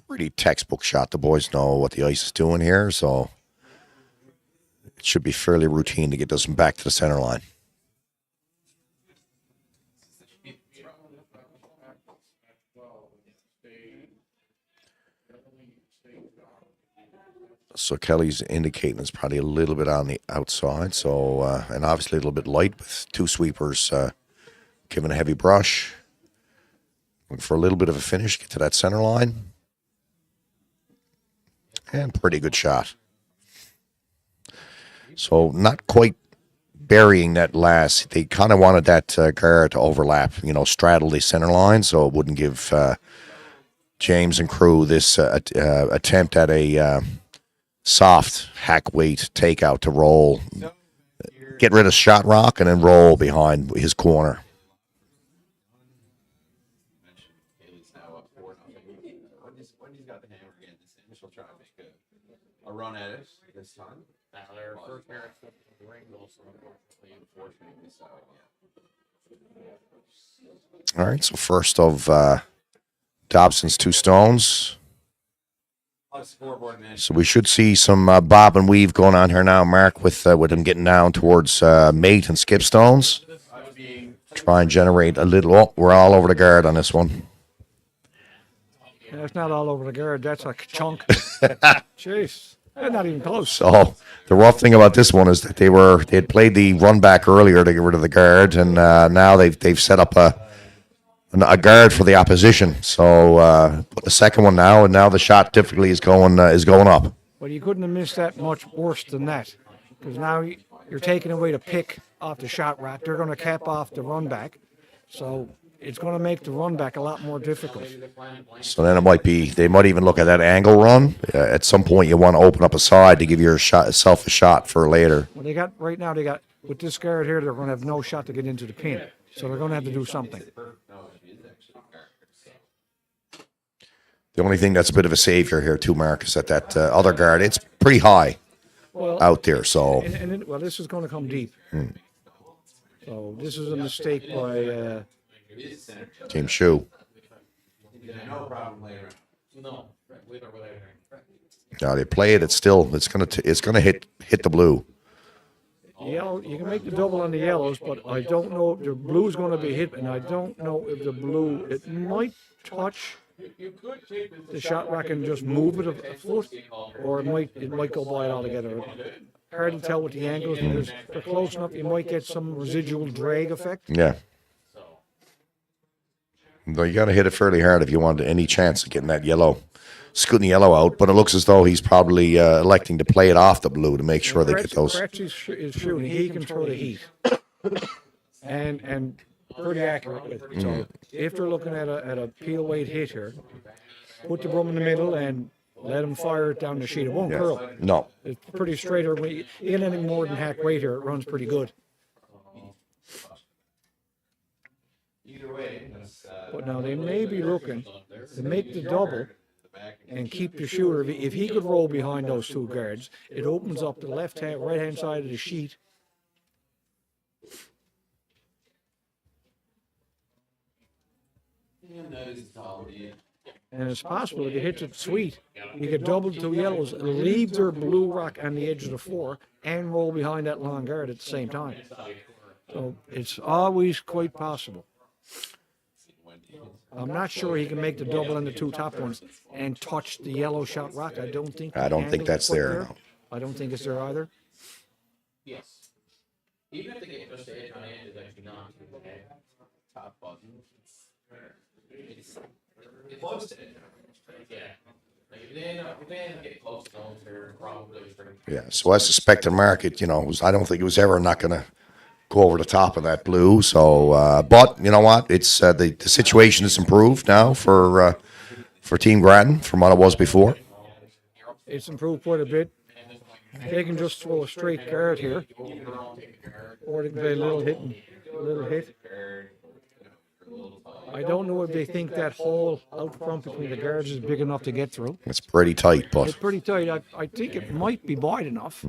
pretty textbook shot. The boys know what the ice is doing here, so it should be fairly routine to get this one back to the center line. So Kelly's indicating it's probably a little bit on the outside, so and obviously a little bit light with two sweepers giving a heavy brush. Looking for a little bit of a finish, get to that center line. And pretty good shot. So not quite burying that last. They kind of wanted that guard to overlap, straddle the center line, so it wouldn't give James and crew this attempt at a soft hack weight takeout to roll. Get rid of shot rock and then roll behind his corner. Wendy's got the hammer again. She'll try and make a run at it this time. Now their first merit slip in the ring goes from Unfortunately, so All right, so first of Dobson's two stones. scoreboard, man. So we should see some bob and weave going on here now, Mark, with him getting down towards mate and skip stones. Try and generate a little. Oh, we're all over the guard on this one. Yeah, it's not all over the guard. That's a chunk. Jeez, they're not even close. So the rough thing about this one is that they had played the run back earlier to get rid of the guard, and now they've set up a guard for the opposition. So put the second one now, and now the shot typically is going up. Well, you couldn't have missed that much worse than that, because now you're taking away the pick off the shot rack. They're going to cap off the run back. So it's going to make the run back a lot more difficult. So then they might even look at that angle run. At some point, you want to open up a side to give yourself a shot for later. Well, right now, with this guard here, they're going to have no shot to get into the pin. So they're going to have to do something. The only thing that's a bit of a savior here, too, Mark, is that other guard, it's pretty high out there. So, well, this is going to come deep. So this is a mistake by Team Schuh. No problem later. No, with or without her. Now they play it. It's gonna hit the blue. yellow. You can make the double on the yellows, but I don't know if the blue's going to be hit, and I don't know if the blue, it might touch the shot rack and just move it a foot, or it might go by it altogether. Hard to tell with the angles, because they're close enough, you might get some residual drag effect. Yeah. Though you got to hit it fairly hard if you want any chance of getting that scooting the yellow out. But it looks as though he's probably electing to play it off the blue to make sure they get those. Grattan is shooting. He can throw the heat, and pretty accurate with it. So if they're looking at a peel weight hit here, put the broom in the middle and let him fire it down the sheet. It won't curl. No. It's pretty straight. Or in anything more than hack weight here, it runs pretty good. Either way, But now they may be looking to make the double and keep the shooter. If he could roll behind those two guards, it opens up the right-hand side of the sheet. And it's possible if you hit it sweet, you could double the two yellows, leave their blue rock on the edge of the floor, and roll behind that long guard at the same time. So it's always quite possible. I'm not sure he can make the double and the two top ones and touch the yellow shot rock. I don't think that's there. No. I don't think it's there either. Yes. Even if they get just the edge on edge, it's actually not too bad. top button. It's close to it. Yeah. Like if they end up getting close to those, they're probably pretty. Yeah. So I suspect the market, I don't think it was ever not going to go over the top of that blue. So, but you know what? It's the situation has improved now for Team Grattan from what it was before. It's improved quite a bit. They can just throw a straight guard here, or they can play a little hit. I don't know if they think that hole out front between the guards is big enough to get through. It's pretty tight, but It's pretty tight. I think it might be wide enough,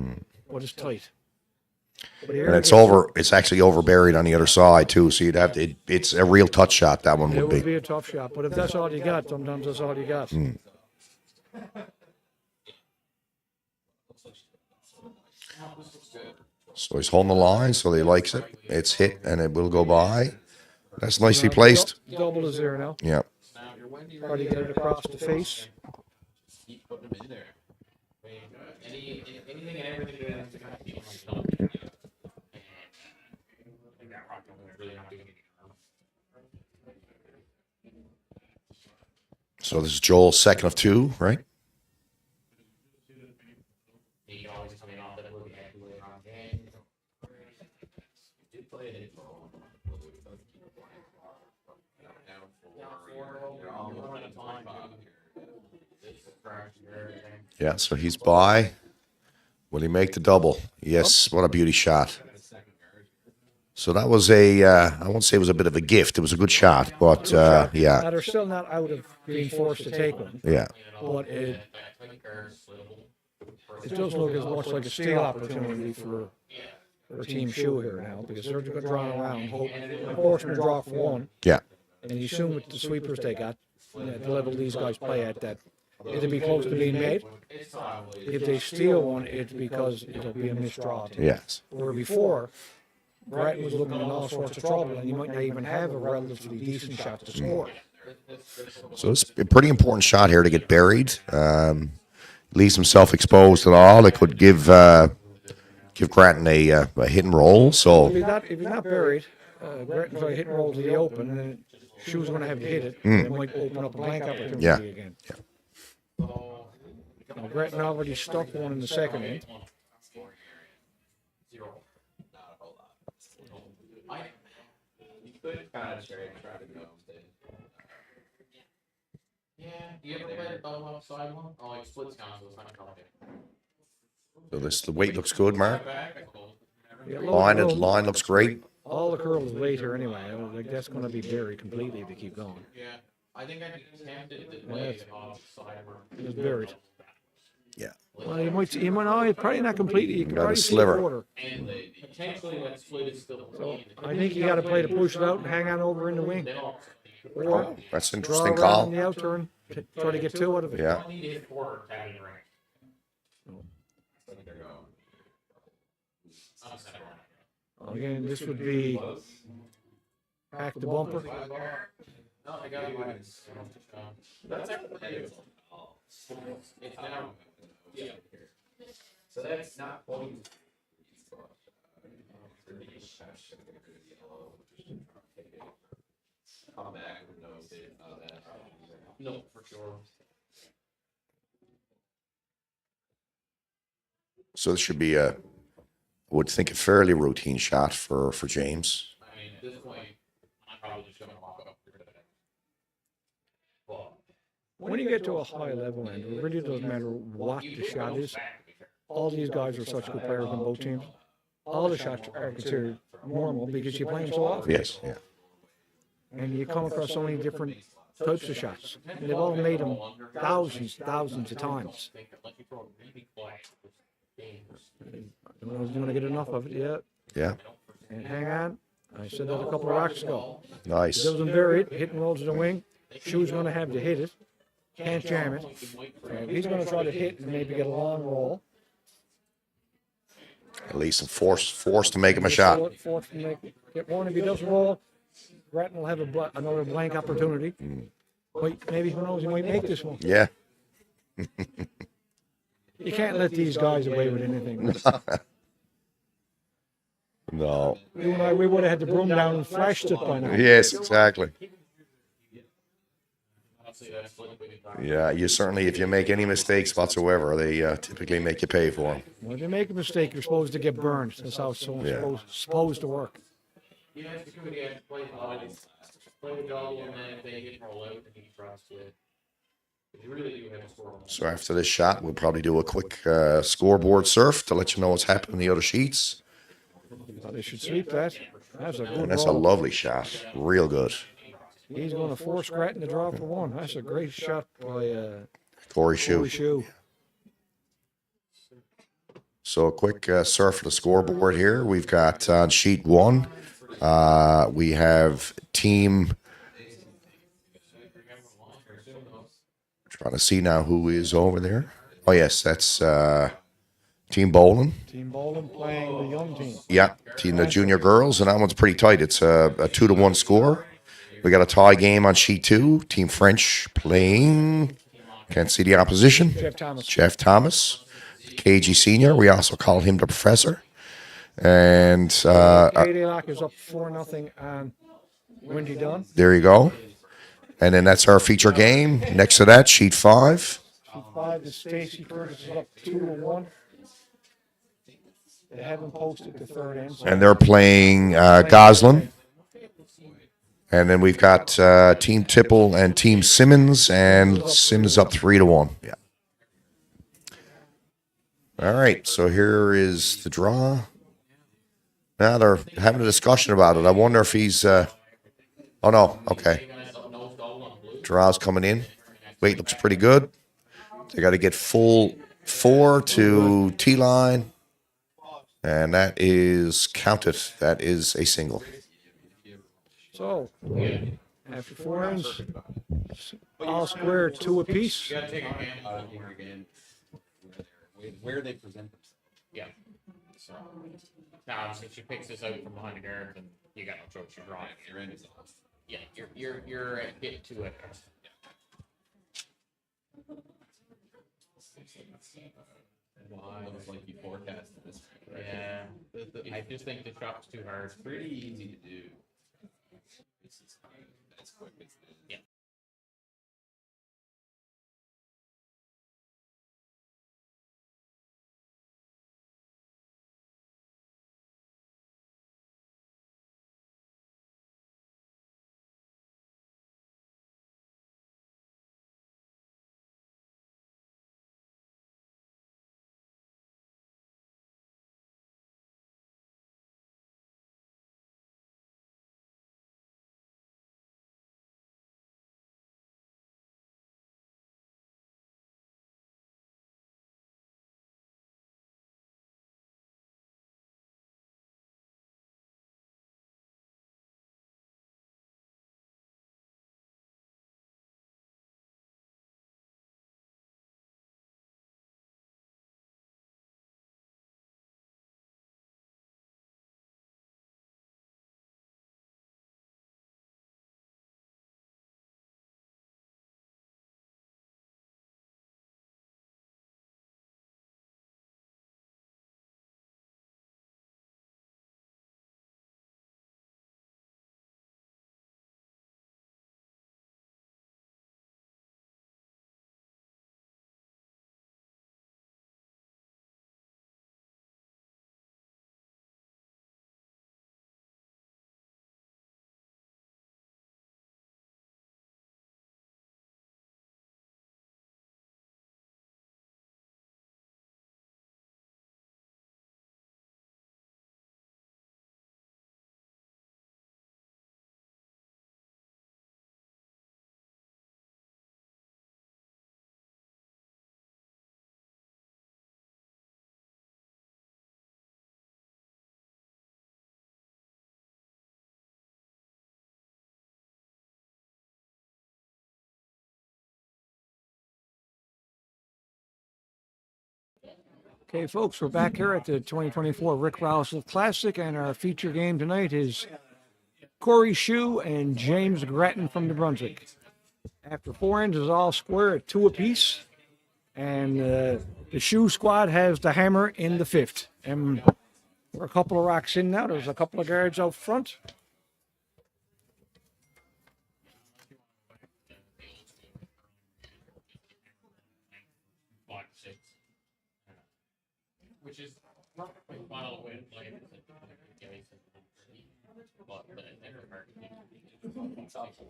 but it's tight. But here and it's actually over buried on the other side too. So you'd have to. It's a real touch shot. That one It would would be. be a tough shot, but if that's all you got, sometimes that's all you got. So he's holding the line, so he likes it. It's hit, and it will go by. That's nicely placed. Double is there now. Yeah. Try to get it across the face. Keep putting them in there. Anything and everything to kind of keep on the top. And that rock really not doing anything. So this is Joel's second of two, right? He always coming off that it would be happy with around game. Did play it in for they're almost One at a time. 25 here. It's a crash and everything. Yeah. So he's by. Will he make the double? Yes. What a beauty shot. So that was I won't say it was a bit of a gift. It was a good shot, but yeah. Now they're still not out of being forced to take one, Yeah. but it does look as much like a steal opportunity for Team Schuh here now, because they're going to draw around, hope, forcing a draw for one, Yeah. and you assume with the sweepers they got, at the level these guys play at, that it'll be close to being made. If they steal one, it's because it'll be a missed draw. Yes. Where before, Grattan was looking in all sorts of trouble, and you might not even have a relatively decent shot to score. So it's a pretty important shot here to get buried. Leaves himself exposed at all. It could give Grattan a hit and roll. So If he's not buried, Grattan's going to hit and roll to the open, and then Schuh's going to have to hit it. And it might open up a blank opportunity Yeah. again. Now, Grattan already stuck one in the second inning. could concentrate, try to go. Yeah, you ever played a double outside one? Oh, like splits council, it's not complicated. So the weight looks good, Mark. Yeah, Line looks great. all the curls later anyway. Like that's going to be buried completely if they keep going. Yeah, I think I tempted to play the outside where It's buried. Yeah. Well, you might know, it's probably not completely. You can Got a probably see sliver. a quarter. and potentially that split is still So clean. I think you got to play to push it out and hang on over in the wing, or Oh, that's an draw interesting around call. in the outturn, try to get two out of it. Yeah. You need to hit quarter to have it in the ring. Again, this would be back the bumper. No, I got it. That's actually it's down. Yeah. So that's not point. Come back with no data on that. No, for sure. So this should be I would think a fairly routine shot for James. I mean, at this point, I'm probably just gonna walk up here today. But When you get to a high level, and it really doesn't matter what the shot is. All these guys are such good players on both teams. All the shots are considered normal because you're playing so often. Yes. Yeah. And you come across so many different types of shots. And they've all made them thousands of times. I don't know if you're going to get enough of it yet. Yeah. And hang on. I said that a couple of rocks ago. Nice. It doesn't vary it. Hit and rolls to the wing. Schuh's going to have to hit it. Can't jam it. He's going to try to hit and maybe get a long roll. At least some force to make him a shot. Force to get one. If he doesn't roll, Grattan will have another blank opportunity. Wait, maybe who knows? He might make this one. Yeah. You can't let these guys away with anything. No. You and I, we would have had the broom down and flashed it by now. Yes, exactly. Yeah, you certainly, if you make any mistakes whatsoever, they typically make you pay for them. When you make a mistake, you're supposed to get burned. That's how it's supposed to work. Yeah, it's good. Yeah, play the double, and then if they hit roll out, then you can cross to it. But you really do have to score on that. So after this shot, we'll probably do a quick scoreboard surf to let you know what's happening in the other sheets. Well, they should sweep that. That's a good And that's a roll. lovely shot. Real good. He's going to force Grattan to draw for one. That's a great shot by Corey Corey Schuh. Schuh. So a quick surf of the scoreboard here. We've got on sheet one, we have team. Trying to see now who is over there. Oh yes, that's Team Bowling. Team Bowling playing the young team. Yeah, team the junior girls, and that one's pretty tight. It's a 2-1 score. We got a tie game on sheet two. Team French playing. Can't see the opposition. Jeff Thomas, KG Senior. We also call him the professor. And Lock is up 4-0 on Windy Dunn. there you go. And then that's our feature game. Next to that, sheet five. Sheet 5 is Stacy Curtis is up 2-1. They haven't posted the third end. And they're playing Goslin. And then we've got Team Tipple and Team Simmons, and Simmons up 3-1. Yeah. All right, so here is the draw. Now they're having a discussion about it. I wonder if he's. Oh no, okay. Draw's coming in. Weight looks pretty good. They got to get full 4 to T line, and that is counted. That is a single. So, after 4 ends, all square 2 apiece. You gotta take a hand Out here again, where they present themselves. Yeah. So now, obviously, if she picks this out from behind the guard, then you got no choice. You're drawing. Your end is off. Yeah, you're at hit to it. Why? Looks like you forecasted this. Yeah, I just think the shot's too hard. Pretty easy to do. It's quick. Yeah. Okay, folks, we're back here at the 2024 Rick Rowsell Classic, and our feature game tonight is Corey Schuh and James Grattan from New Brunswick. After 4 ends is all square at 2 apiece, and the Schuh squad has the hammer in the 5th. And we're a couple of rocks in now. There's a couple of guards out front. Which is wild way to play it.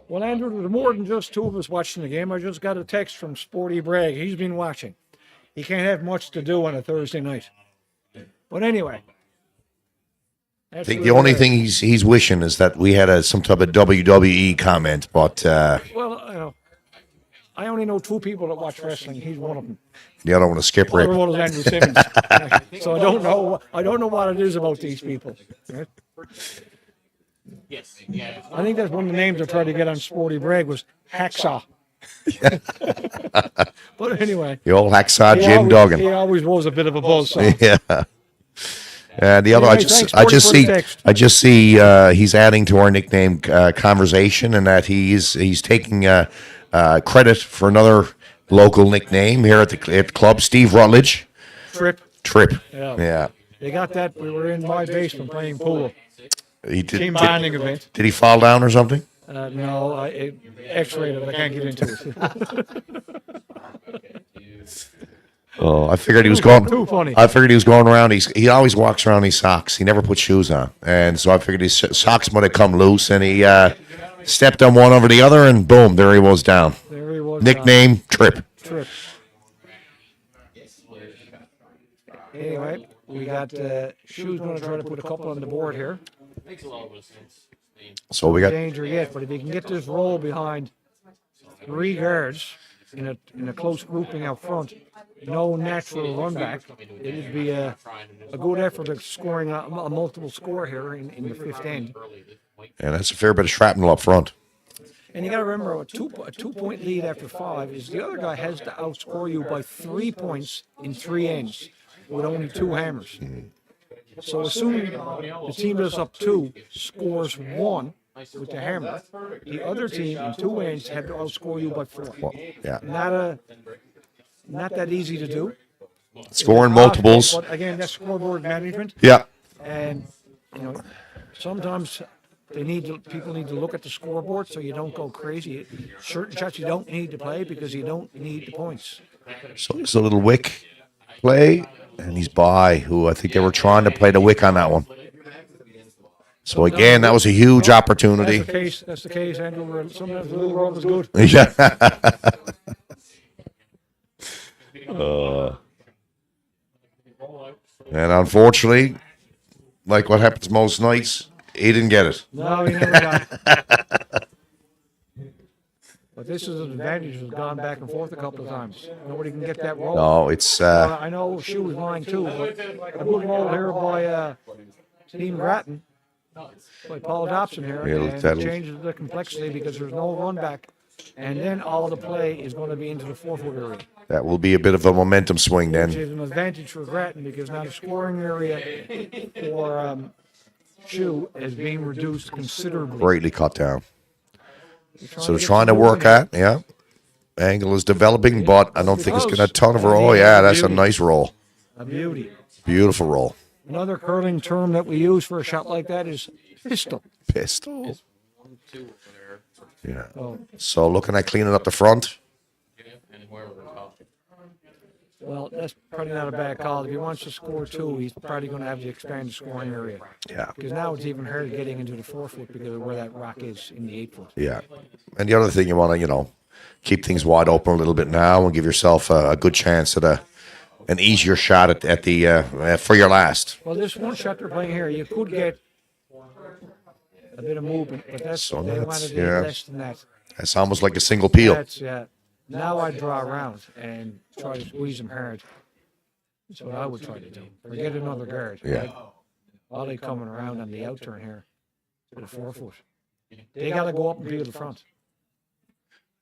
Well, Andrew, there's more than just 2 of us watching the game. I just got a text from Sporty Bragg. He's been watching. He can't have much to do on a Thursday night. But anyway. I think the only thing he's wishing is that we had some type of WWE comment, but Well, I only know 2 people that watch wrestling. He's one of them. the other one is Skip The other Rip. one is Andrew Simmons. So I don't know. I don't know what it is about these people. Right? Yes, yeah. I think that's one of the names I tried to get on Sporty Bragg was Hacksaw. But anyway, The old hacksaw he Jim always- Duggan. He always was a bit of a buzzsaw. Yeah. And the other, Anyway, thanks, Sporty, for the text. I just see he's adding to our nickname conversation, and that he's taking credit for another local nickname here at the club, Steve Rutledge. Trip. Trip. Yeah. Yeah. They got that. We were in my basement playing pool. He did, Team bonding event. did he fall down or something? No, X-rated. I can't get into it. Oh, I figured he was going. Too funny. I figured he was going around. He always walks around in his socks. He never puts shoes on, and so I figured his socks might have come loose, and he stepped on one over the other, and boom, there he was down. There he was. Nickname Trip. Trip. Anyway, we got Schuh's going to try to put a couple on the board here. Makes a lot of sense. So we got Danger yet, but if he can get this roll behind 3 guards in a close grouping out front, no natural run back, it'd be a good effort of scoring a multiple score here in the 5th end. and that's a fair bit of shrapnel up front. And you got to remember, a 2-point lead after 5 is the other guy has to outscore you by 3 points in 3 ends with only 2 hammers. So assuming the team that's up 2 scores 1 with the hammer, the other team in 2 ends had to outscore you by 4. Well, yeah, Not that easy to do. scoring multiples. But again, that's scoreboard management. Yeah, And sometimes people need to look at the scoreboard so you don't go crazy. Certain shots you don't need to play because you don't need the points. so there's a little wick play, and he's by who I think they were trying to play the wick on that one. So again, that was a huge opportunity. That's the case, Andrew. Where sometimes the little world is good. Yeah. And unfortunately, like what happens most nights, he didn't get it. No, he never got it. But this is an advantage. Has gone back and forth a couple of times. Nobody can get that roll. No, it's I know Schuh was lying too, but a good roll here by Team Grattan, by Paul Dobson here, Yeah, and that'll- it changes the complexity because there's no run back, and then all the play is going to be into the 4-foot area, that will be a bit of a momentum swing which then. is an advantage for Grattan because now the scoring area for Schuh is being reduced considerably. Greatly cut down. So they're get trying to some work movement. at, yeah. Angle is developing, but I don't think it's going to ton of a roll. Yeah, that's a nice roll. A beauty. Beautiful roll. Another curling term that we use for a shot like that is pistol. Pistol. 2 over there. Yeah. Oh, So looking at cleaning up the front. And whoever we're talking. well, that's probably not a bad call. If he wants to score 2, he's probably going to have to expand the scoring area. Yeah. Because now it's even harder getting into the 4-foot because of where that rock is in the 8-foot. Yeah. And the other thing you want to, keep things wide open a little bit now and give yourself a good chance at an easier shot at the for your last. Well, this one shot they're playing here, you could get a bit of movement, but they that's- wanted it yeah. less than that. It's almost like a single peel. That's now I draw around and try to squeeze them hard. That's what I would try to do. Or get another guard. Yeah. Right? While they coming around on the outturn here to the 4-foot. They got to go up and peel the front.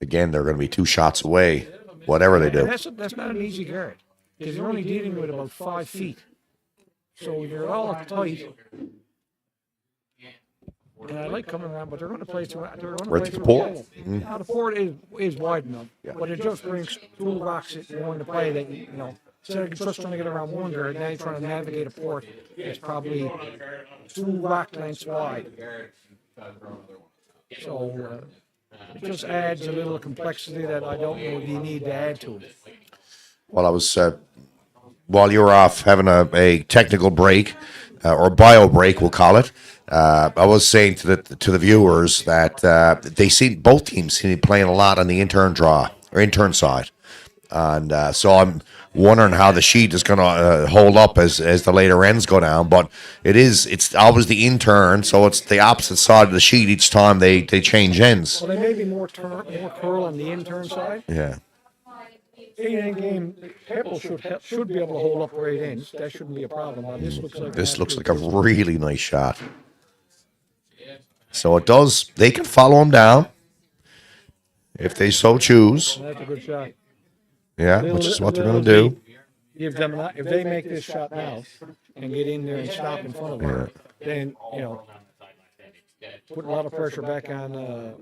Again, they're going to be 2 shots away, whatever they And do. that's not an easy guard. because you're only dealing with about 5 feet. So you're all tight. And I like coming around, but they're going to play through. They're going to Right play to the through port. the hole. Now the port is wide enough, but it just brings 2 rocks that you want to play that instead of just trying to get around one guard, now you're trying to navigate a port. It's probably 2 rock lengths wide. So it just adds a little complexity that I don't know you need to add to it. Well, I was while you were off having a technical break or bio break, we'll call it. I was saying to the viewers that both teams seem to be playing a lot on the intern draw or intern side, and so I'm wondering how the sheet is going to hold up as the later ends go down. But it's always the intern, so it's the opposite side of the sheet each time they change ends. Well, they may be more curl on the intern side. Yeah. 8-end game, Pebble should be able to hold up where it ends. That shouldn't be a problem. Now, this looks like a really nice shot. So it does. They can follow him down if they so choose. That's a good shot. Yeah, which is what they're going to do. Give them if they make this shot now and get in there and stop in front of them, then put a lot of pressure back on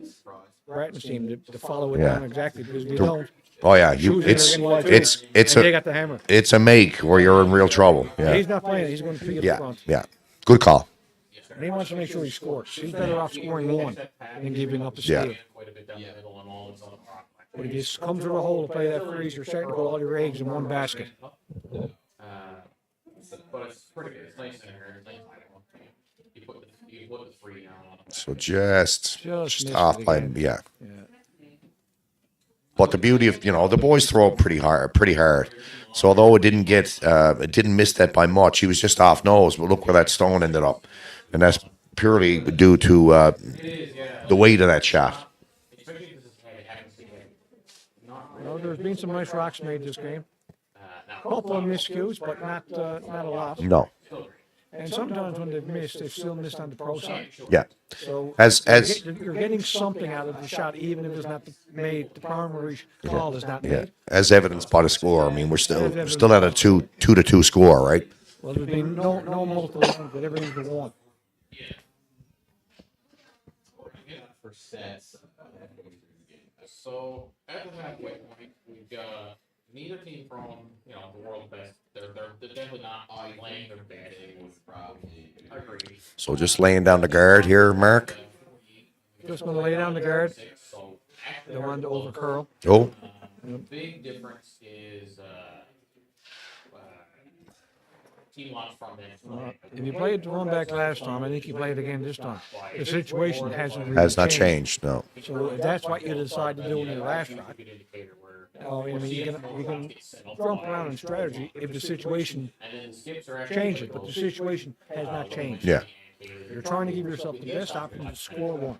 Grattan's team to follow it down exactly, because if you don't. Oh yeah, they got the hammer. It's a make where you're in real trouble. Yeah. He's not playing. He's going to pick it up front. Yeah. Good call. And he wants to make sure he scores. He's better off scoring 1 than giving up a steal. But if you come through a hole to play that freeze, you're starting to put all your eggs in one basket. But it's pretty good. It's nice in here. It's nice. You put the 3 down. So just off by yeah. But the beauty of the boys throw up pretty hard. So although it didn't miss that by much, he was just off nose. But look where that stone ended up, and that's purely due to the weight of that shot. There's been some nice rocks made this game. A couple of miscues, but not a lot. No. And sometimes when they've missed, they've still missed on the pro side. Yeah. So as you're getting something out of the shot, even if it's not made. The primary call is not made. As evidenced by the score. I mean, we're still at a 2-2 score, right? Well, there's been no multiple ones, but everything's a 1. For sets. So at the halfway point, we've got neither team from the world best. They're definitely not playing their best. I agree. So just laying down the guard here, Mark. Just going to lay down the guard. They wanted to over curl. Oh. The big difference is team loss from them. If you played the run back last time, I think you played again this time. The situation hasn't really Has not changed, no. So if that's what you decide to do in your last rock. I mean, you can jump around in strategy if the situation changes, but the situation has not changed. Yeah. You're trying to give yourself the best option to score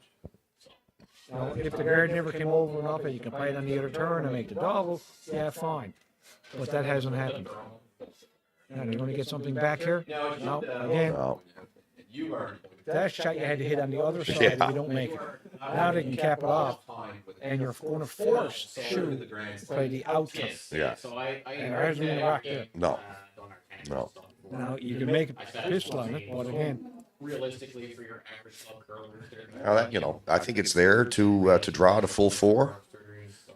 1. If the guard never came over enough and you can play it on the other turn and make the double, yeah, fine. But that hasn't happened. Now, you're going to get something back here? No, again. No. That shot you had to hit on the other side if you don't make it. Now they can cap it off, and you're going to force Schuh to play the outcome. Yeah. And there hasn't been a rock there. No. No. Now, you can make a pistol on it, but again. Realistically, for your average club curler, Now that, I think it's there to draw the full 4.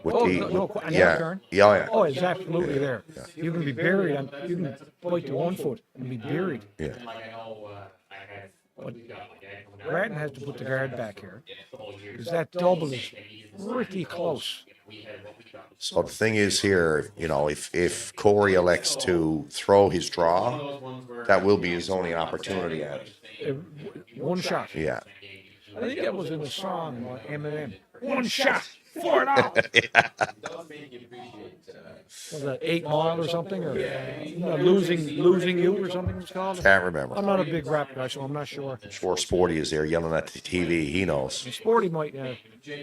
With on that turn? Yeah. Oh, it's absolutely there. You can be buried. You can point to 1 foot and be buried. Yeah. But Grattan has to put the guard back here, because that double is pretty close. So the thing is here, if Corey elects to throw his draw, that will be his only opportunity at it. 1 shot. Yeah. I think that was in the song by Eminem. 1 shot. 4 it out. Was that 8 Mile or something, or losing you or something it's called? Can't remember. I'm not a big rap guy, so I'm not sure. Sure, Sporty is there yelling at the TV. He knows. Sporty might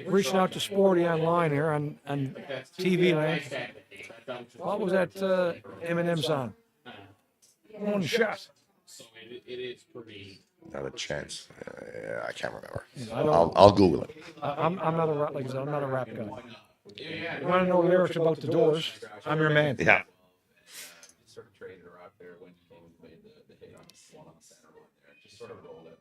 reaching out to Sporty online here on TV land. What was that Eminem song? 1 shot. So it is pretty. Not a chance. I can't remember. Yeah, I'll Google it. I'm not a rap, like I said, I'm not a rap guy. You want to know lyrics about the Doors? I'm your man. Yeah. there when he came and played the hit on the one on center one there. Just sort of rolled it.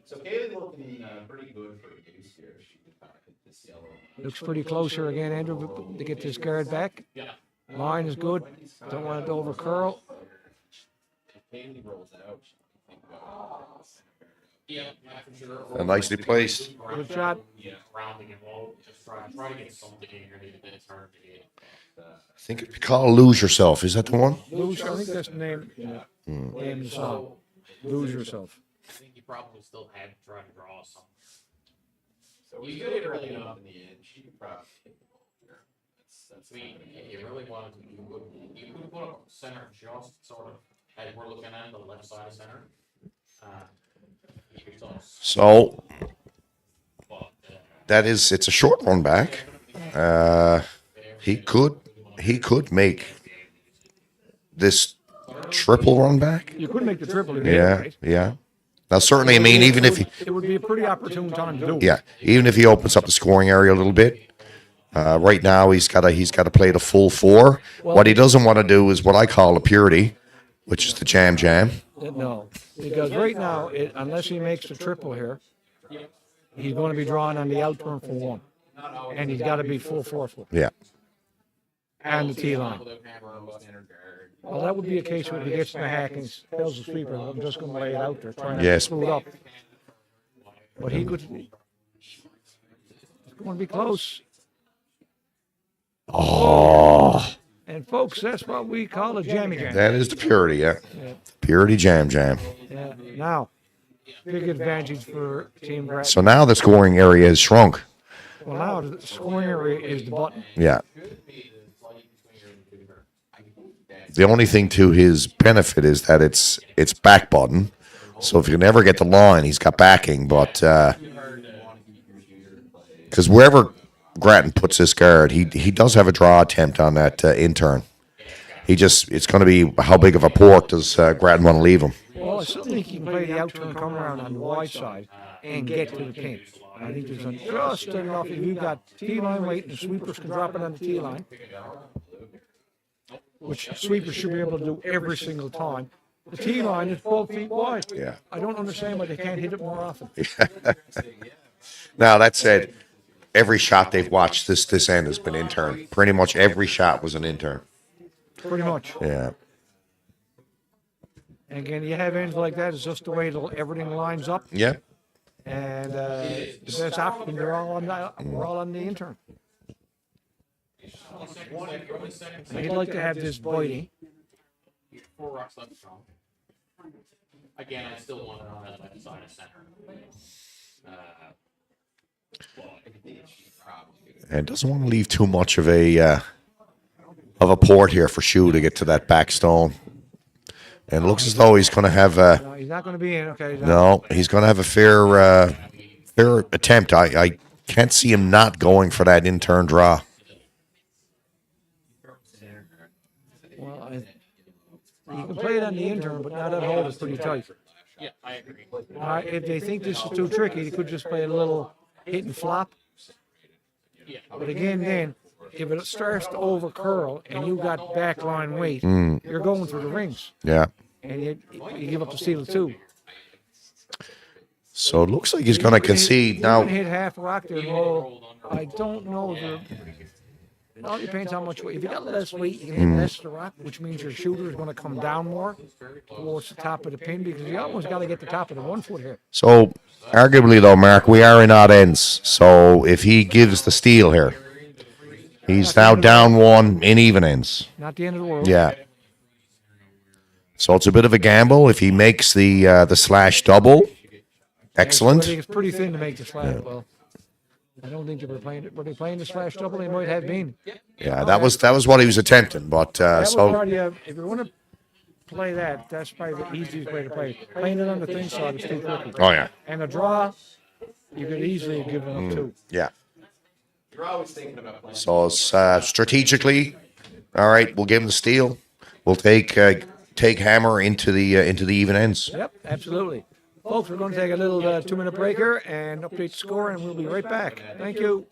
So Kaylee looking pretty good for a deuce here. She could kind of hit this yellow. Looks pretty close here again, Andrew, to get this guard back. Yeah. Line is good. Don't want it to over curl. If Kaylee rolls out, she can think about Yeah, for sure. And nicely placed. Good shot. Yeah, rounding it low. Just try to get something in here that it's hard to get. I think it'd be called Lose Yourself. Is that the one? Lose, I think that's the name. Name of the song. Lose Yourself. I think you probably still had to try to draw something. So we get it early enough in the end. She could probably hit the ball here. That's I mean, if you really wanted to, you could put up center just sort of as we're looking at the left side of center. You could sort of, So but, it's a short run back. He could make this triple run back. You could make the triple. Yeah, Right? yeah. Now certainly, I mean, even if he, It would be a pretty opportune time to do it. yeah, even if he opens up the scoring area a little bit. Right now, he's got to play the full four. What he doesn't want to do is what I call a purity, which is the jam. No, because right now, unless he makes the triple here, he's going to be drawing on the out turn for one, and he's got to be full forceful Yeah. and the T line. Well, that would be a case where if he gets in the hack and tells the sweeper, I'm just going to lay it out there, trying to Yes. screw it up. But he could. It's going to be close. Oh, And folks, that's what we call a jammy jam. that is the purity. Yeah. Yeah. Purity jam. Yeah. Now, big advantage for Team Grattan. So now the scoring area is shrunk. Well, now the scoring area is the button. Yeah. The only thing to his benefit is that it's back button. So if you can ever get the line, he's got backing. But because wherever Grattan puts this guard, he does have a draw attempt on that intern. It's going to be how big of a port does Grattan want to leave him? Well, I still think he can play the out turn, come around on the wide side, and get to the pin. I think there's just enough. If you've got T-line weight and sweepers can drop it on the T-line, which sweepers should be able to do every single time. The T-line is 12 feet wide. Yeah. I don't understand why they can't hit it more often. Now that said, every shot they've watched this end has been intern. Pretty much every shot was an intern. Pretty much. Yeah. And again, you have ends like that. It's just the way everything lines up. Yeah. And the best option, we're all on the intern. And he'd like to have this biting. 4 rocks left strong. Again, I still want it on that left side of center. And doesn't want to leave too much of a port here for Schuh to get to that back stone. And it looks as though he's going to have No, he's not going to be in. Okay. he's going to have a fair attempt. I can't see him not going for that intern draw. Well, you can play it on the intern, but now that hole is pretty tight. Yeah, I agree. If they think this is too tricky, they could just play a little hit and flop. Yeah. But again, then, if it starts to over curl and you got backline weight, you're going through the rings. Yeah. And you give up the steal too. So it looks like he's going to concede You now. can hit half rock there, roll. I don't know. It all depends how much weight. If you got less weight, you can hit less of the rock, which means your shooter is going to come down more towards the top of the pin because you almost got to get the top of the 1 foot here. So arguably though, Mark, we are in odd ends. So if he gives the steal here, he's now down 1 in even ends. Not the end of the world. Yeah. So it's a bit of a gamble. If he makes the slash double, I excellent. think it's pretty thin to make the slash. Well, I don't think they were playing it. Were they playing the slash double? They might have been. Yeah, that was what he was attempting. But That was so probably, if you want to play that, that's probably the easiest way to play it. Playing it on the thin side is too tricky. oh yeah, And a draw, you could easily give it up too. yeah. You're always thinking about playing. So it's, strategically, all right. We'll give him the steal. We'll take Hammer into the even ends. Yep, absolutely. Folks, we're going to take a little 2-minute breaker and update the score, and we'll be right back. Thank you.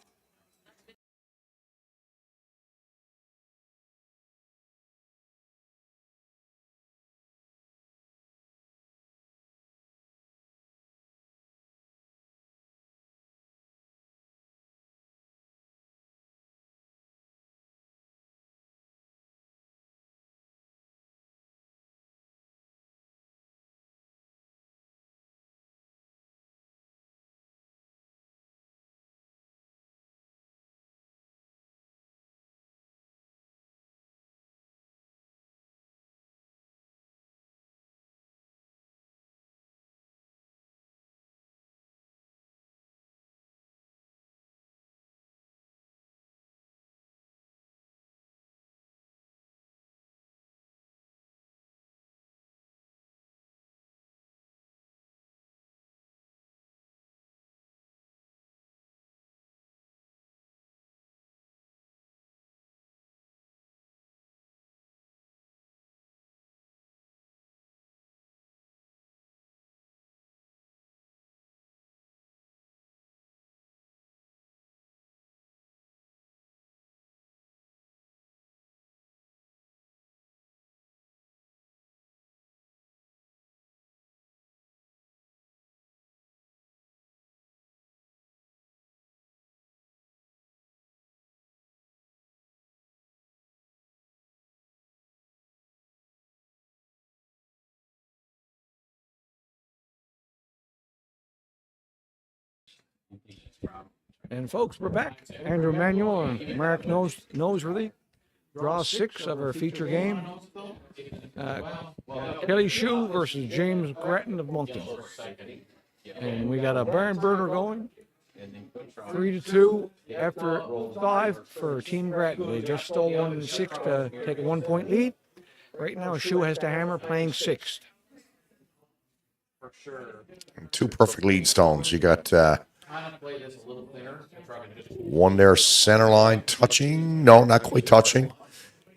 And folks, we're back. Andrew Manuel and Mark Noseworthy. Draw 6 of our feature game. Kelly Schuh versus James Grattan of Moncton. And we got a barn burner going. 3-2 after 5 for Team Grattan. They just stole 1-6 to take a 1-point lead. Right now, Schuh has the hammer playing 6th. Two perfect lead stones. You got one there, center line touching. No, not quite touching.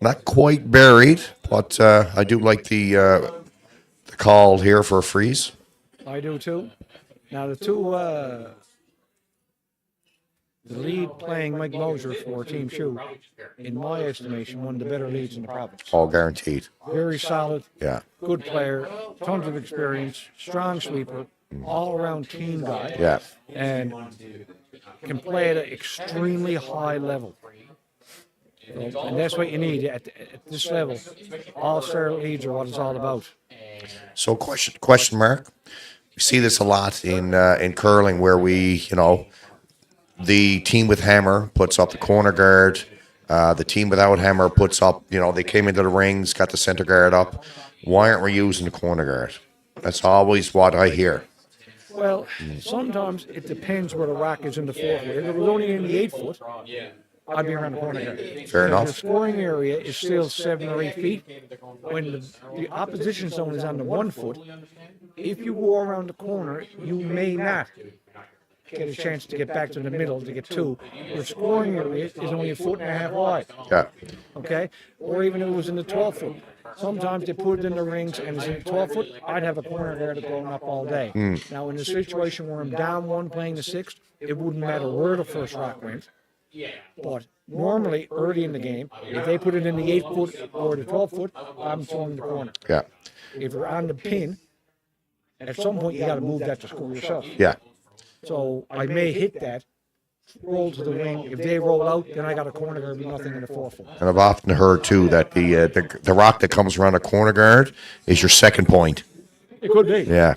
Not quite buried, but I do like the call here for a freeze. I do too. Now the lead playing Mike Moser for Team Schuh, in my estimation, one of the better leads in the province. All guaranteed. Very solid, Yeah. good player, tons of experience, strong sweeper, all-around team guy, Yeah. and can play at an extremely high level. And that's what you need at this level. All-star leads are what it's all about. So question mark. We see this a lot in curling where the team with hammer puts up the corner guard. The team without hammer puts up, they came into the rings, got the center guard up. Why aren't we using the corner guard? That's always what I hear. Well, sometimes it depends where the rock is in the 4 foot. If it was only in the 8 foot, I'd be around the corner guard. Fair enough. The scoring area is still 7 or 8 feet. When the opposition zone is on the 1 foot, if you go around the corner, you may not get a chance to get back to the middle to get 2. Your scoring area is only 1.5 foot wide. Yeah. Okay? Or even if it was in the 12 foot. Sometimes they put it in the rings and it's in the 12 foot. I'd have a corner guard going up all day. Now, in a situation where I'm down 1 playing the 6th, it wouldn't matter where the first rock went. But normally, early in the game, if they put it in the 8 foot or the 12 foot, I'm throwing the corner. Yeah. If you're on the pin, at some point you got to move that to score yourself. Yeah. So I may hit that, roll to the wing. If they roll out, then I got a corner guard, be nothing in the 4 foot. And I've often heard too that the rock that comes around a corner guard is your second point. It could be. Yeah.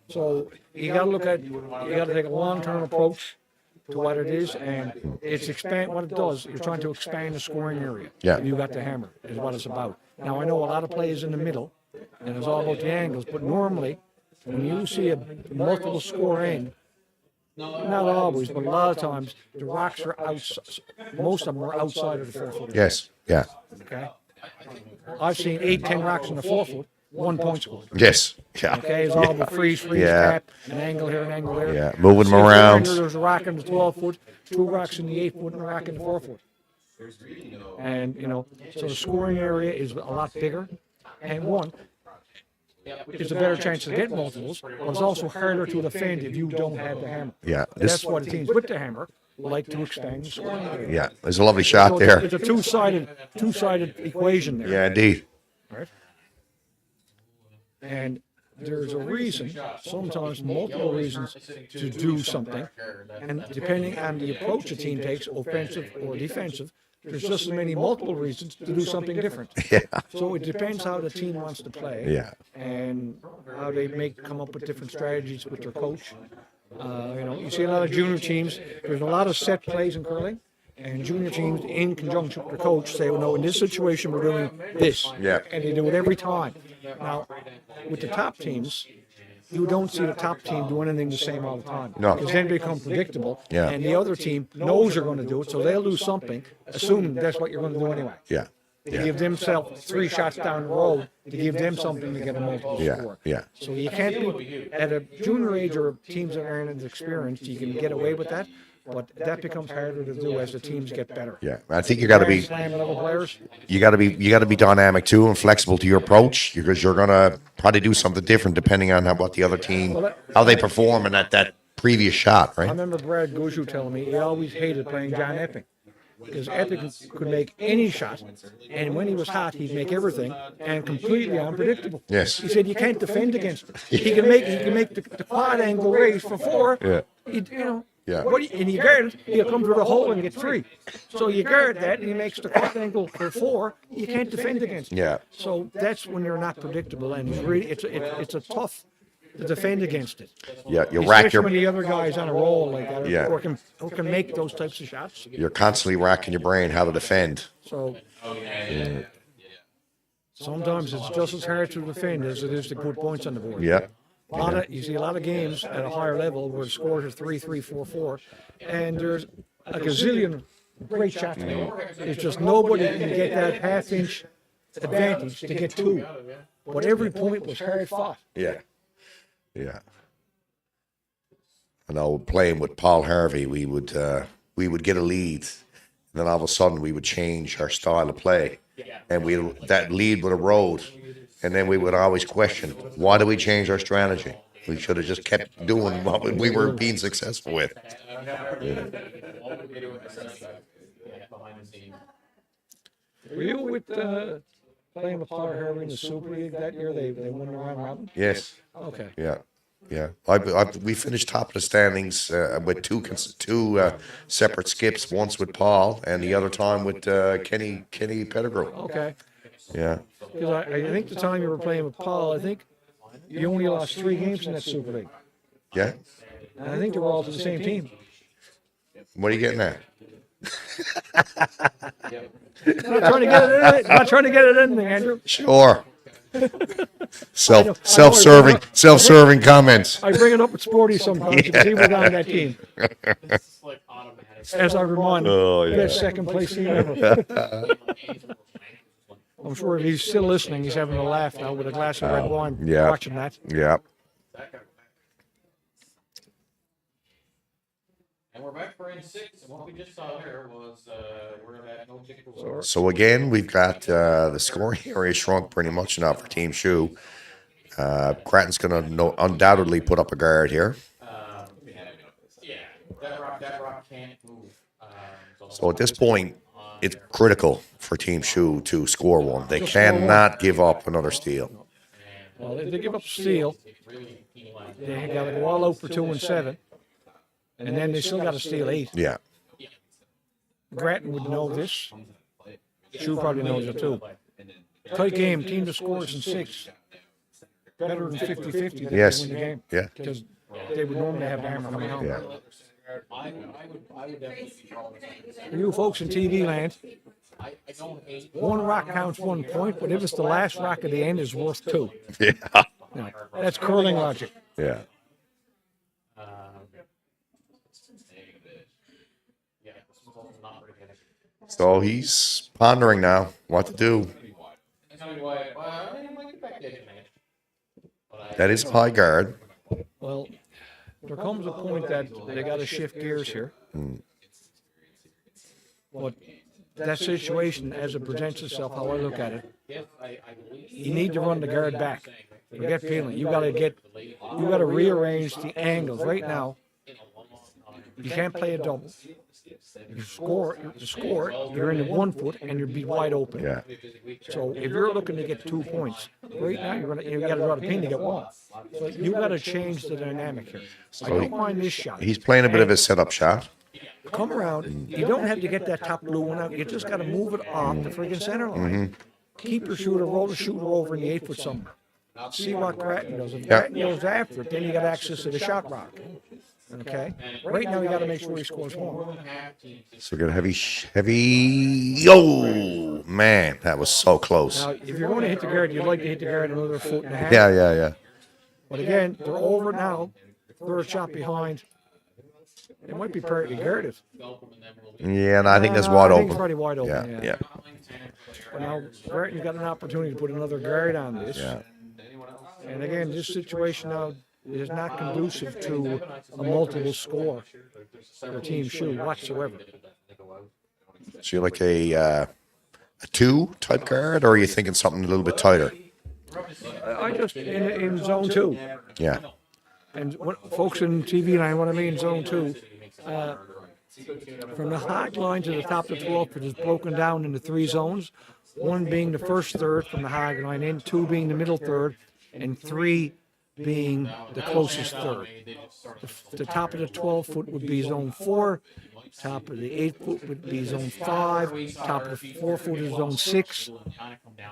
So you got to take a long-term approach to what it is, and it's what it does. You're trying to expand the scoring area. Yeah. You got the hammer is what it's about. Now I know a lot of players in the middle, and it's all about the angles. But normally, when you see a multiple score end, not always, but a lot of times, the rocks are outside. Most of them are outside of the 4 foot. Yes. Yeah. Okay. I've seen 8-10 rocks in the 4 foot, 1 point score. Yes. Yeah. Okay, it's all about freeze, Yeah. tap, an angle here, an angle there. Yeah. Moving them See, around. There's a rock in the 12 foot, 2 rocks in the 8 foot, and a rock in the 4 foot. And, so the scoring area is a lot bigger. And one, it's a better chance to get multiples, but it's also harder to defend if you don't have the hammer. Yeah. That's why the teams with the hammer like to expand the scoring area. Yeah. There's a lovely shot So there. it's a two-sided equation there. Yeah, indeed. Right? And there's a reason, sometimes multiple reasons, to do something. And depending on the approach a team takes, offensive or defensive, there's just as many multiple reasons to do something different. Yeah. So it depends how the team wants to play. Yeah. And how they come up with different strategies with their coach. You see a lot of junior teams. There's a lot of set plays in curling. And junior teams, in conjunction with the coach, say, well, no, in this situation, we're doing this. Yeah. And they do it every time. Now, with the top teams, you don't see the top team do anything the same all the time. No. Because then they become predictable. Yeah. And the other team knows you're going to do it, so they'll do something, assuming that's what you're going to do anyway. Yeah. They give themselves 3 shots down the road to give them something to get a multiple Yeah. score. Yeah. So you can't be, at a junior age or teams that aren't as experienced, you can get away with that. But that becomes harder to do as the teams get better. Yeah. I think you got to be. Grand Slam level players. You got to be dynamic too and flexible to your approach because you're gonna probably do something different depending on what the other team, how they perform in that previous shot, I right? remember Brad Gushu telling me he always hated playing John Epping because Epping could make any shot, and when he was hot, he'd make everything and completely unpredictable. Yes. He said you can't defend against him. He can make the quad angle raise for 4. Yeah. Yeah. And you guard it, he'll come through the hole and get 3. So you guard that, and he makes the quad angle for 4. You can't defend against him. Yeah. So that's when you're not predictable, and it's a tough to defend against it. Yeah, you rack Especially when your, the other guy's on a roll like that, Yeah. who can make those types of shots. you're constantly racking your brain how to defend. So Oh yeah. sometimes it's just as hard to defend as it is to put points on the board. Yeah, You see a lot of games at a higher level where the scores are 3-3, 4-4, and there's a gazillion great shots made. It's just nobody can get that half-inch advantage to get two. But every point was hard fought. yeah, yeah. I know playing with Paul Harvey, we would get a lead, and then all of a sudden we would change our style of play, and that lead would erode, and then we would always question, why do we change our strategy? We should have just kept doing what we were being successful with. Behind the scenes. Were you with playing with Paul Harvey in the Super League that year? They won the round robin? Yes, Okay. yeah, yeah. We finished top of the standings with two separate skips. Once with Paul, and the other time with Kenny Pettigrew. Okay. Yeah, Because I think the time you were playing with Paul, I think you only lost 3 games in that Super League. yeah. And I think they were all to the same team. What are you getting at? Not trying to get it in, not trying to get it in there, Andrew. Sure. Self-serving comments. I bring it up with Sporty sometimes because he was on that team. It's like automatic. As I remind him, Oh, yeah. best second place team ever. I'm sure if he's still listening, he's having a laugh now with a glass of red wine yeah. watching that. Yeah. And we're back for N6, and what we just saw there was we're at no kick rule. So again, we've got the scoring area shrunk pretty much now for Team Schuh. Grattan's going to undoubtedly put up a guard here. Yeah, that rock can't move. So at this point, it's critical for Team Schuh to score one. They cannot give up another steal. Well, if they give up a steal, they got to go all out for 2 and 7, and then they still got to steal 8. Yeah. Grattan would know this. Schuh probably knows it too. Tight game, team that scores in 6. Better than 50-50. Yes. Win the game. Yeah. Because they would normally have the hammer coming home. Yeah. I would definitely be calling For you folks in TV land, I don't hate one rock counts 1 point, but if it's the last rock at the end, it's worth 2. Yeah. Now, that's curling logic. Yeah. yeah, this one's also not very good. So he's pondering now what to do. That is a high guard. Well, there comes a point that they got to shift gears here. But that situation, as it presents itself, how I look at it, you need to run the guard back. Forget feeling. You got to rearrange the angles. Right now, you can't play a double. You score, you're in the 1 foot and you'll be wide open. Yeah. So if you're looking to get 2 points, right now you got to draw the pin to get 1. So you got to change the dynamic here. I don't mind this shot. He's playing a bit of a setup shot. Come around. You don't have to get that top blue one out. You just got to move it off the friggin' center line. Keep your shooter, roll the shooter over in the 8 foot somewhere. See what Grattan does. If Grattan goes after it, then you got access to the shot rock. Okay? Right now you got to make sure he scores 1. So we got a heavy. Oh man, that was so close. Now, if you're going to hit the guard, you'd like to hit the guard another 1.5 feet. Yeah. But again, they're over now. Third shot behind. It might be partly guarded. Yeah, and I think that's wide I think open. it's pretty wide open. Yeah. But now, Grattan's got an opportunity to put another guard on this. Yeah. And again, this situation now is not conducive to a multiple score for Team Schuh whatsoever. So you're like a 2 type guard, or are you thinking something a little bit tighter? I just in zone 2. Yeah. And what, folks in TV line, what I mean zone 2, from the high line to the top of the 12 foot is broken down into 3 zones. 1 being the first third from the high line in, 2 being the middle third, and 3 being the closest third. The top of the 12 foot would be zone 4. Top of the 8 foot would be zone 5. Top of the 4 foot is zone 6.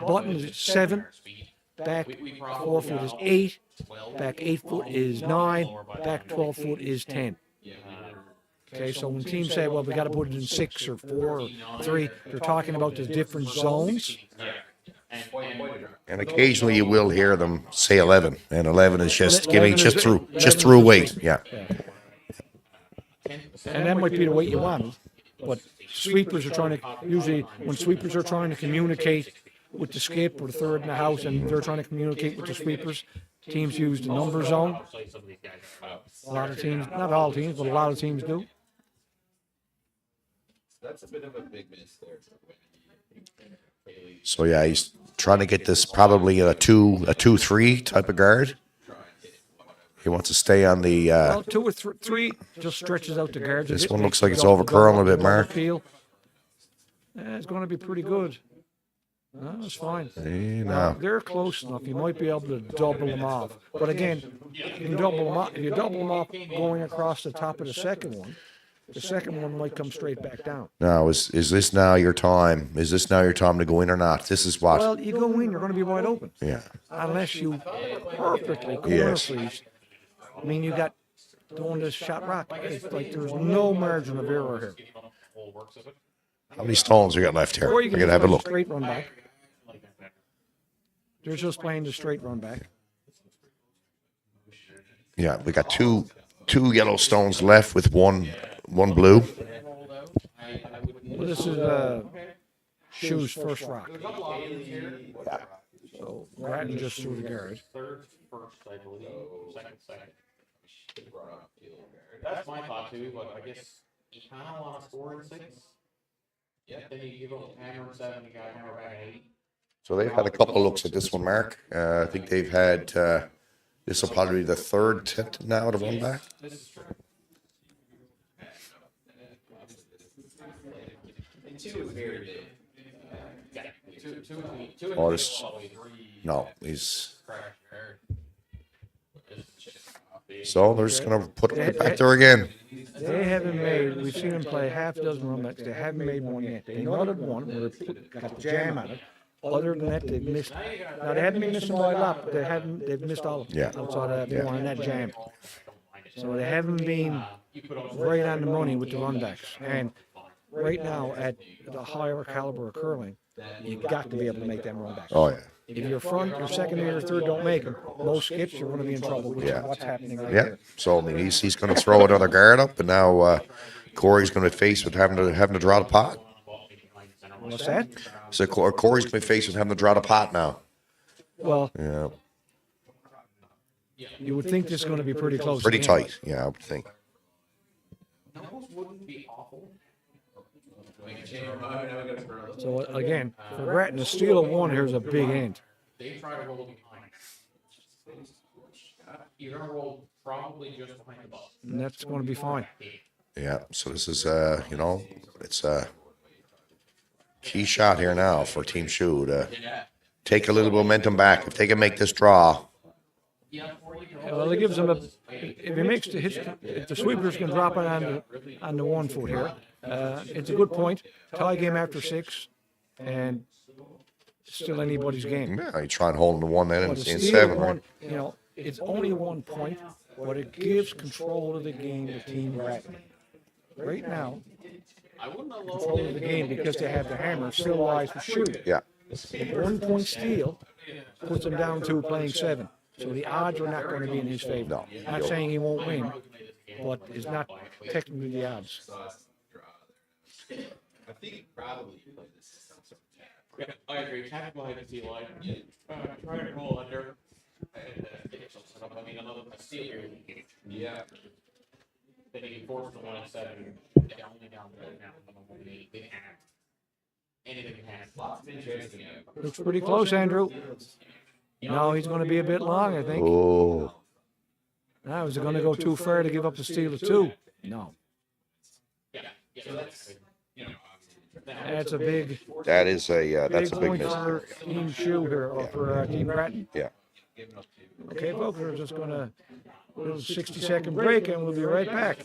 Buttons at 7. back 4 foot is 8, back 8 foot is 9, back 12 foot is 10. Okay, so when teams say, well, we got to put it in 6 or 4 or 3, they're talking about the different zones. And occasionally you will hear them say 11, and 11 is just give me 11 just is- through 11 just is through the weight. sweep. Yeah. And that might be the weight you want. But sweepers are trying to, usually when sweepers are trying to communicate with the skip or the third in the house and they're trying to communicate with the sweepers, teams use the number zone. A lot of teams, not all teams, but a lot of teams do. That's a bit of a big miss there. So yeah, he's trying to get this probably a 2-3 type of guard. He wants to stay on the. Well, 2 or 3 just stretches out the guards. This a bit, one makes looks like the it's double- over curling a bit, double Mark. peel. It's going to be pretty good. No, it's fine. Hey, Now, now. they're close enough. You might be able to double them off. But again, you can double them off. If you double them off going across the top of the second one might come straight back down. Now is this now your time? Is this now your time to go in or not? This is what. Well, you go in, you're going to be wide open. Yeah. Unless you perfectly corner Yes. freeze. I mean, you got doing this shot rock. It's like there's no margin of error here. How many stones we got left here? Or We're you can gonna just have a play look. straight run back. They're just playing the straight run back. Yeah, we got two yellow stones left with one blue. Well, this is Schuh's first rock. So Grattan just threw the guard. Third, first, I believe. Second. That's my thought too, but I guess you kind of want to score in 6. Yeah. Then you give up hammer 7, you got hammer back 8. So they've had a couple of looks at this one, Mark. I think they've had. This will probably be the third attempt now to run back. This is true. And 2 is very big. Yeah. Two Oh, and this- three. No, he's. Crash your hair. So they're just gonna put it back there again. They haven't made, we've seen them play half a dozen run backs. They haven't made one yet. They nutted one where they got the jam on it. Other than that, they've missed. Now, they haven't been missing by a lot, but they've missed all of them. Yeah. Outside of that one and that jam. So they haven't been right on the money with the run backs. And right now, at the higher caliber of curling, you got to be able to make them run backs. Oh yeah. If your front, your second, or your third don't make them, most skips, you're going to be in trouble, which Yeah. is what's happening right Yeah. here. So I mean, he's going to throw another guard up, and now Corey's going to be faced with having to draw the pot. What's that? So Corey's going to be faced with having to draw the pot now. Well, Yeah. you would think this is going to be pretty close. Pretty again. tight. Yeah, I would think. Those wouldn't be awful. So again, for Grattan, a steal of 1 here is a big end. They try to roll behind. You're gonna roll probably just behind the ball. And that's going to be fine. Yeah. So this is it's a key shot here now for Team Schuh to take a little momentum back. If they can make this draw, Well, it gives him a. If he makes the hits, if the sweepers can drop it on the 1 foot here, it's a good point. Tie game after 6, and still anybody's game. yeah, you try and hold them to one then in But a steal 7, of right? 1, it's only 1 point, but it gives control of the game to Team Grattan. Right now, I wouldn't have control of the game because they have the hammer still lies with Schuh. Yeah. 1 point steal puts him down to playing 7. So the odds are not going to be in his favor. No. Not saying he won't win, but it's not technically the odds. I think probably you play this. Yeah, I agree. Tactical agency line. Try to roll under and get yourself set up. I mean, another steal here. Yeah. Then you can force the 1 and 7. Only down there now. They can have anything can happen. Lots of interesting. Looks pretty close, Andrew. No, he's going to be a bit long, I think. Oh. Now, is it going to go too far to give up the steal of 2? No. So that's, That's a big, That's a big point miss. for Team Schuh here, or for Team Grattan. Yeah. Okay, folks, we're just going to a little 60-second break, and we'll be right back.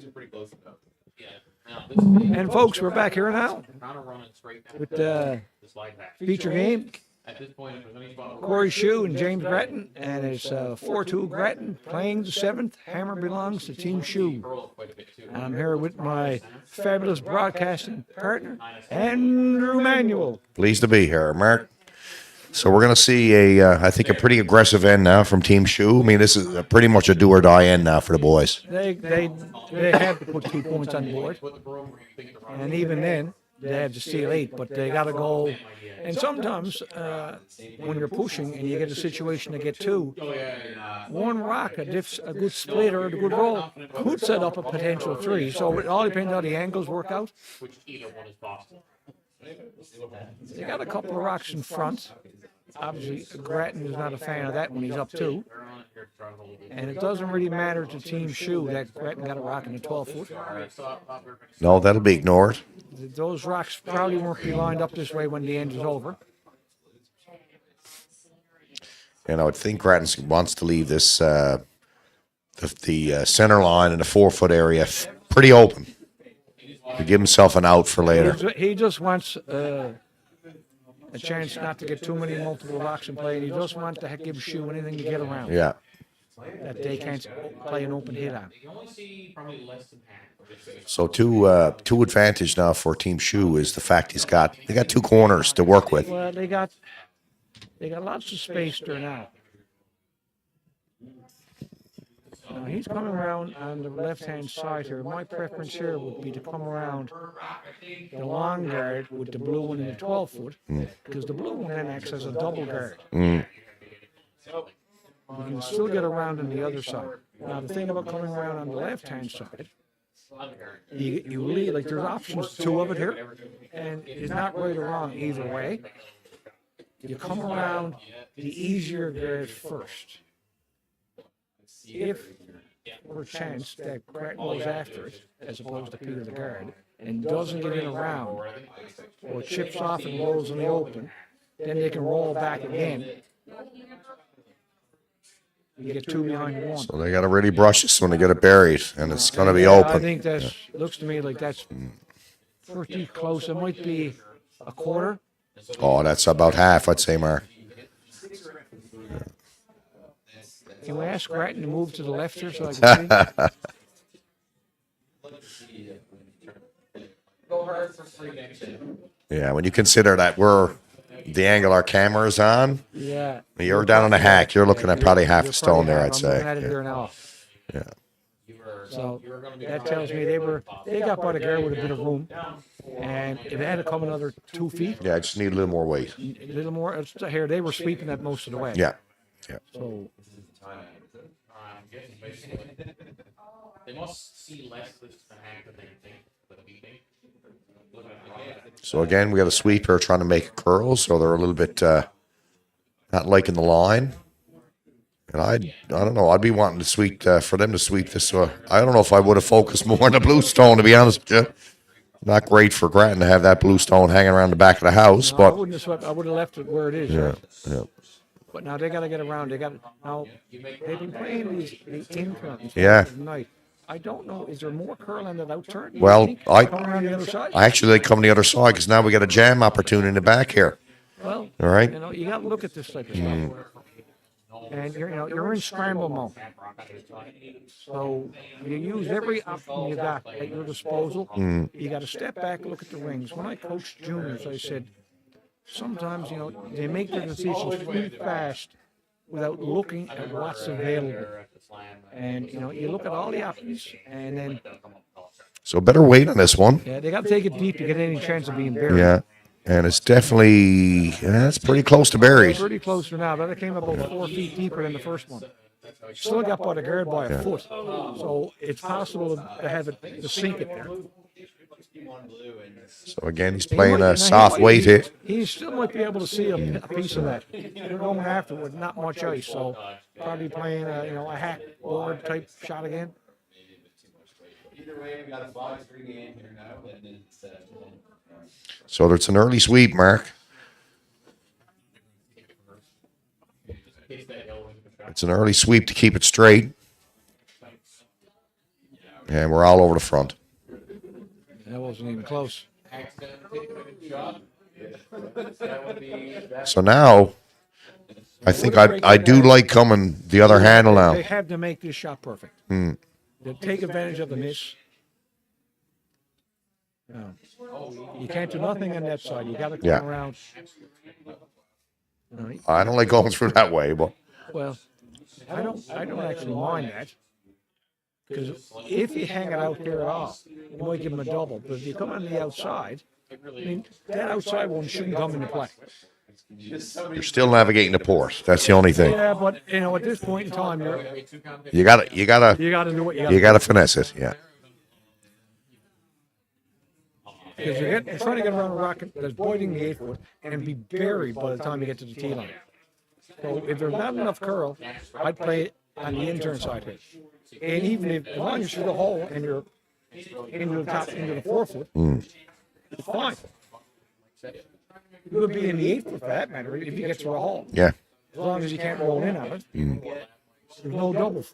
pretty close enough. Yeah. Now, this And folks, we're back here now kind of running straight down with the slide back. feature game. At this point, if there's any spot Corey Schuh and James Grattan, and it's 4-2 Grattan playing the seventh. Hammer belongs to Team Schuh. quite a bit too. And I'm here with my fabulous broadcasting partner, Andrew Manuel. Pleased to be here, Mark. So we're going to see I think, a pretty aggressive end now from Team Schuh. I mean, this is pretty much a do or die end now for the boys. They had to put 2 points on the board, and even then they had to steal 8. But they got to go. And sometimes when you're pushing and you get a situation to get 2, one rock, a good split or a good roll could set up a potential 3. So it all depends how the angles work out. Which either one is possible. They got a couple of rocks in front. Obviously, Grattan is not a fan of that when he's up 2. And it doesn't really matter to Team Schuh that Grattan got a rock in the 12-foot. No, that'll be ignored. Those rocks probably won't be lined up this way when the end is over. And I would think Grattan wants to leave this the center line in the 4-foot area pretty open to give himself an out for later. He just wants a chance not to get too many multiple rocks in play. And he just wants to give Schuh anything to get around Yeah. that they can't play an open hit on. You only see probably less than half. So two advantage now for Team Schuh is the fact they got 2 corners to work with. Well, they got lots of space there now. Now he's coming around on the left-hand side here. My preference here would be to come around the long guard with the blue one in the 12-foot, because the blue one then acts as a double guard. You can still get around on the other side. Now the thing about coming around on the left-hand side, you really, like, there's options 2 of it here, and it's not right or wrong either way. You come around the easier guard first. If, per chance, that Grattan goes after it, as opposed to Peter the guard, and doesn't get in around, or chips off and rolls in the open, then they can roll back again. You get 2 behind 1. So they got to really brush this when they get it buried, and it's going to be I open. think that looks to me like that's pretty close. It might be a quarter. Oh, that's about half, I'd say, Mark. Can we ask Grattan to move to the left here so I can see? Yeah, when you consider that we're the angle our camera is on, Yeah. you're down on a hack. You're looking at probably half a stone there, I'd I'm say. looking at it here now. Yeah. So that tells me they got by the guard with a bit of room, and if it had to come another 2 feet, Yeah, I just need a little more weight. a little more. Here they were sweeping that most of the way. Yeah. So They must see less this half than they think for the beating. So again, we got a sweep here trying to make a curl, so they're a little bit not liking the line. And I don't know. I'd be wanting to sweep for them to sweep this. So I don't know if I would have focused more on the blue stone, to be honest with you. Not great for Grattan to have that blue stone hanging around the back of the house, no, I but wouldn't have swept. I would have left it where it is. yeah, Right? yeah, But now they got to get around. They got now. They've been playing these in-turns Yeah. tonight. I don't know. Is there more curl on that out turn? Well, Come around the other side. I actually like coming the other side because now we got a jam opportunity in the back here. Well, All right. you got to look at this type of stuff. And you're in scramble mode. So you use every option you got at your disposal. You got to step back, look at the rings. When I coached juniors, I said sometimes they make their decisions too fast without looking at what's available. And you look at all the options, and then So better weight on this one. they got to take it deep to get any chance of being buried. Yeah. And it's definitely, it's pretty close to buried. Pretty close to now. That came about 4 feet deeper than the first one. Still got by the guard by a foot, so it's possible to have it to sink it there. So again, he's playing a soft weight hit. He still might be able to see a piece of that. They're going after with not much ice, so probably playing a hack board type shot again. Either way, we got a 5-3 game here now, and it's So it's an early sweep, Mark. It's an early sweep to keep it straight. And we're all over the front. That wasn't even close. Accidentally taking a good shot. That would be that. So now, I think I do like coming the other handle now. They have to make this shot perfect. To take advantage of the miss. No. You can't do nothing on that side. You got to come Yeah. around. No, I don't like going through that way, but well, I don't actually mind that. Because if you hang it out here at all, you might give them a double. But if you come on the outside, I mean, that outside one shouldn't come into play. you're still navigating the port. That's the only thing. Yeah, but at this point in time, You gotta you got to do what you got to do. finesse it. Yeah. Because you're trying to get around a rocket that's biting the 8 foot and be buried by the time you get to the tee line. So if there's not enough curl, I'd play it on the intern side here. And even if, as long as you're the hole and you're into the 4 foot, it's fine. It would be in the 8 foot for that matter if you get to a hole. Yeah. As long as you can't roll in on it. There's no double.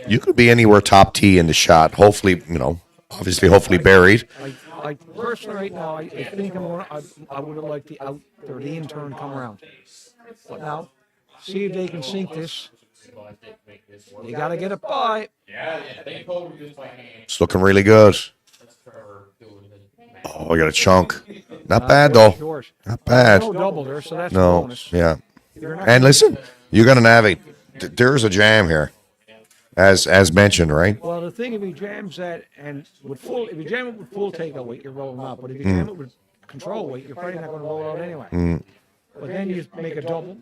You could be anywhere top tee in the shot. Hopefully, hopefully buried. I personally right now, I think I would have liked the out or the intern come around. But now, see if they can sink this. You got to get it by. It's looking really good. Oh, I got a chunk. Not bad though. Yours. Not bad. No double there, so that's a No. bonus. Yeah. You're not And listen, you got to navigate. There's a jam here, as mentioned, right? Well, the thing, if he jams that and if you jam it with full takeout weight, you're rolling out. But if you jam it with control weight, you're probably not going to roll out anyway. But then you make a double.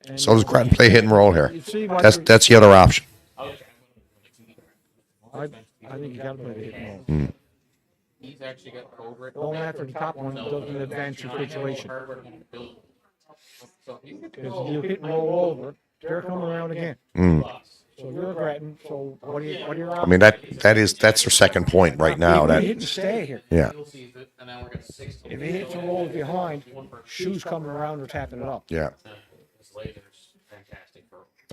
And So does Grattan play hit and roll here? you see why That's the other option. I think you got to play the hit and roll. He's actually got Cobra. Going after the top one doesn't advance your situation. Because if you hit and roll over, they're coming around again. So you're a Grattan. So what are your I mean that's their second point right now. If That you hit and stay here. yeah. If he hits and rolls behind, Schuh's coming around or tapping it up. Yeah.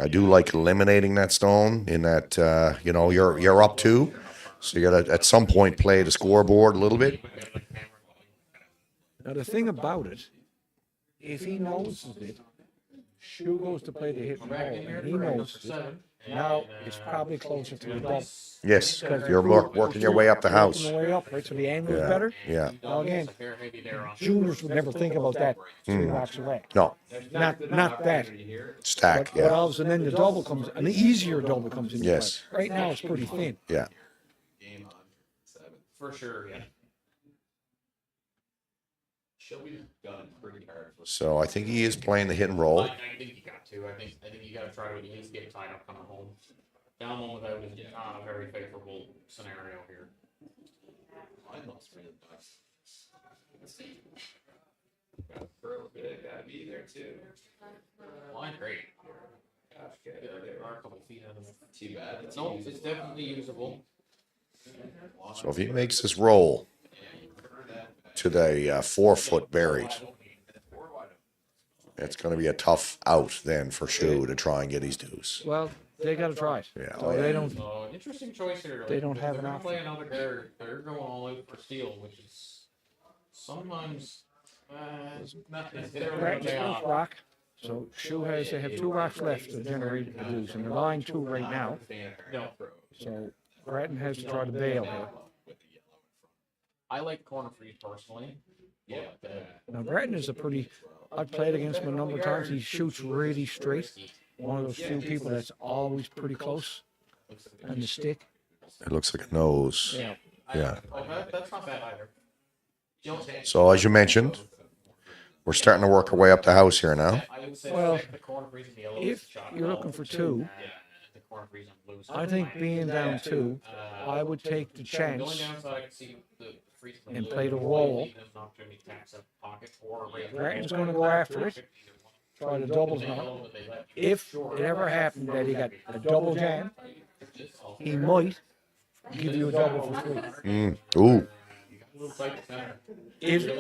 I do like eliminating that stone in that you're up 2, so you got to at some point play the scoreboard a little bit. Now the thing about it, if he notices it, Schuh goes to play the hit and roll, and he notices it. Now it's probably closer to the double. Yes, you're working your way up the house. Working your way up, right? So the angle is Yeah, better. yeah. Now again, juniors would never think about that 3 rocks away. No, Not that. stack. But Yeah, all of a sudden, then the double comes, an easier double comes into Yes. play. Right now, it's pretty thin. yeah. Game on 7. For sure, yeah. Shelby's done pretty hard. So I think he is playing the hit and roll. I think you got to. I think you got to try to at least get tied up coming home. Down one without is not a very favorable scenario here. Mine looks really nice. Got Pearl good, gotta be there too. Line great. Gosh, good. There are a couple feet on them. Too bad. It's No, it's definitely usable. So if he makes this roll to the 4 foot buried, it's going to be a tough out then for Schuh to try and get his dues. Well, they got to try it. Yeah, So oh, yeah. they don't. So interesting choice here. They don't have they're an gonna option. play another guard. They're going all out for steal, which is sometimes not necessarily Grattan's what they first are. rock. So they have 2 rocks left to generate the deuce, and they're lying 2 right now. No, So Grattan has to try to bail here. I like the corner freeze personally. Yeah. Now Grattan is I've played against him a number of times. He shoots really straight. One of those few people that's always pretty close on the stick. It looks like a nose. Yeah. Yeah. Oh, that's not bad either. You don't say- So as you mentioned, we're starting to work our way up the house here now. I would say Well, the corner freeze and yellow if shot you're well. looking for 2, The corner freeze and blue. I think being down 2, I would take the Going chance down so I can see the freeze and blue. play the roll. There's an opportunity to tax up pocket or raise. Grattan's going to go after it, try to double now. If it ever happened that he got a double jam, he might give you a double for 3. Ooh,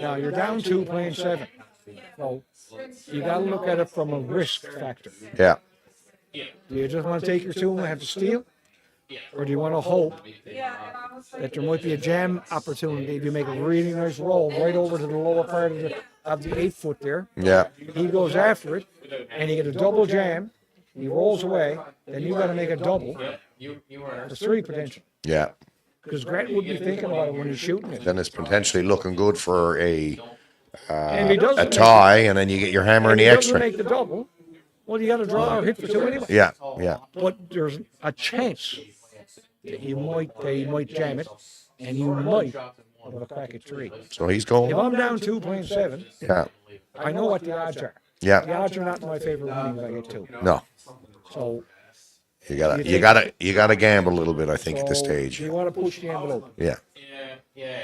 Now you're down 2 playing 7. So you got to look at it from a risk factor. yeah. Yeah. Do you just want to take your two and have to steal? Yeah. Or do you want to hope that there might be a jam opportunity if you make a really nice roll right over to the lower part of the 8 foot there? Yeah. He goes after it, and you get a double jam. He rolls away. Then you got to make a double You are. for 3 potential. Yeah. Because Grattan would be thinking about it when he's shooting it. Then it's potentially looking good for And if he doesn't a tie, and then you get your hammer and the if he doesn't extra. make the double, well, you got to draw or hit for 2 anyway. Yeah. Yeah. But there's a chance that you might jam it, and you might have a crack at 3. So he's If going. I'm down 2 playing 7, Yeah. I know what the odds are. The Yeah. odds are not in my favor winning if I get 2. No. So, You gotta gamble a little bit, I think, at this so stage. you want to push the envelope. Yeah. Yeah.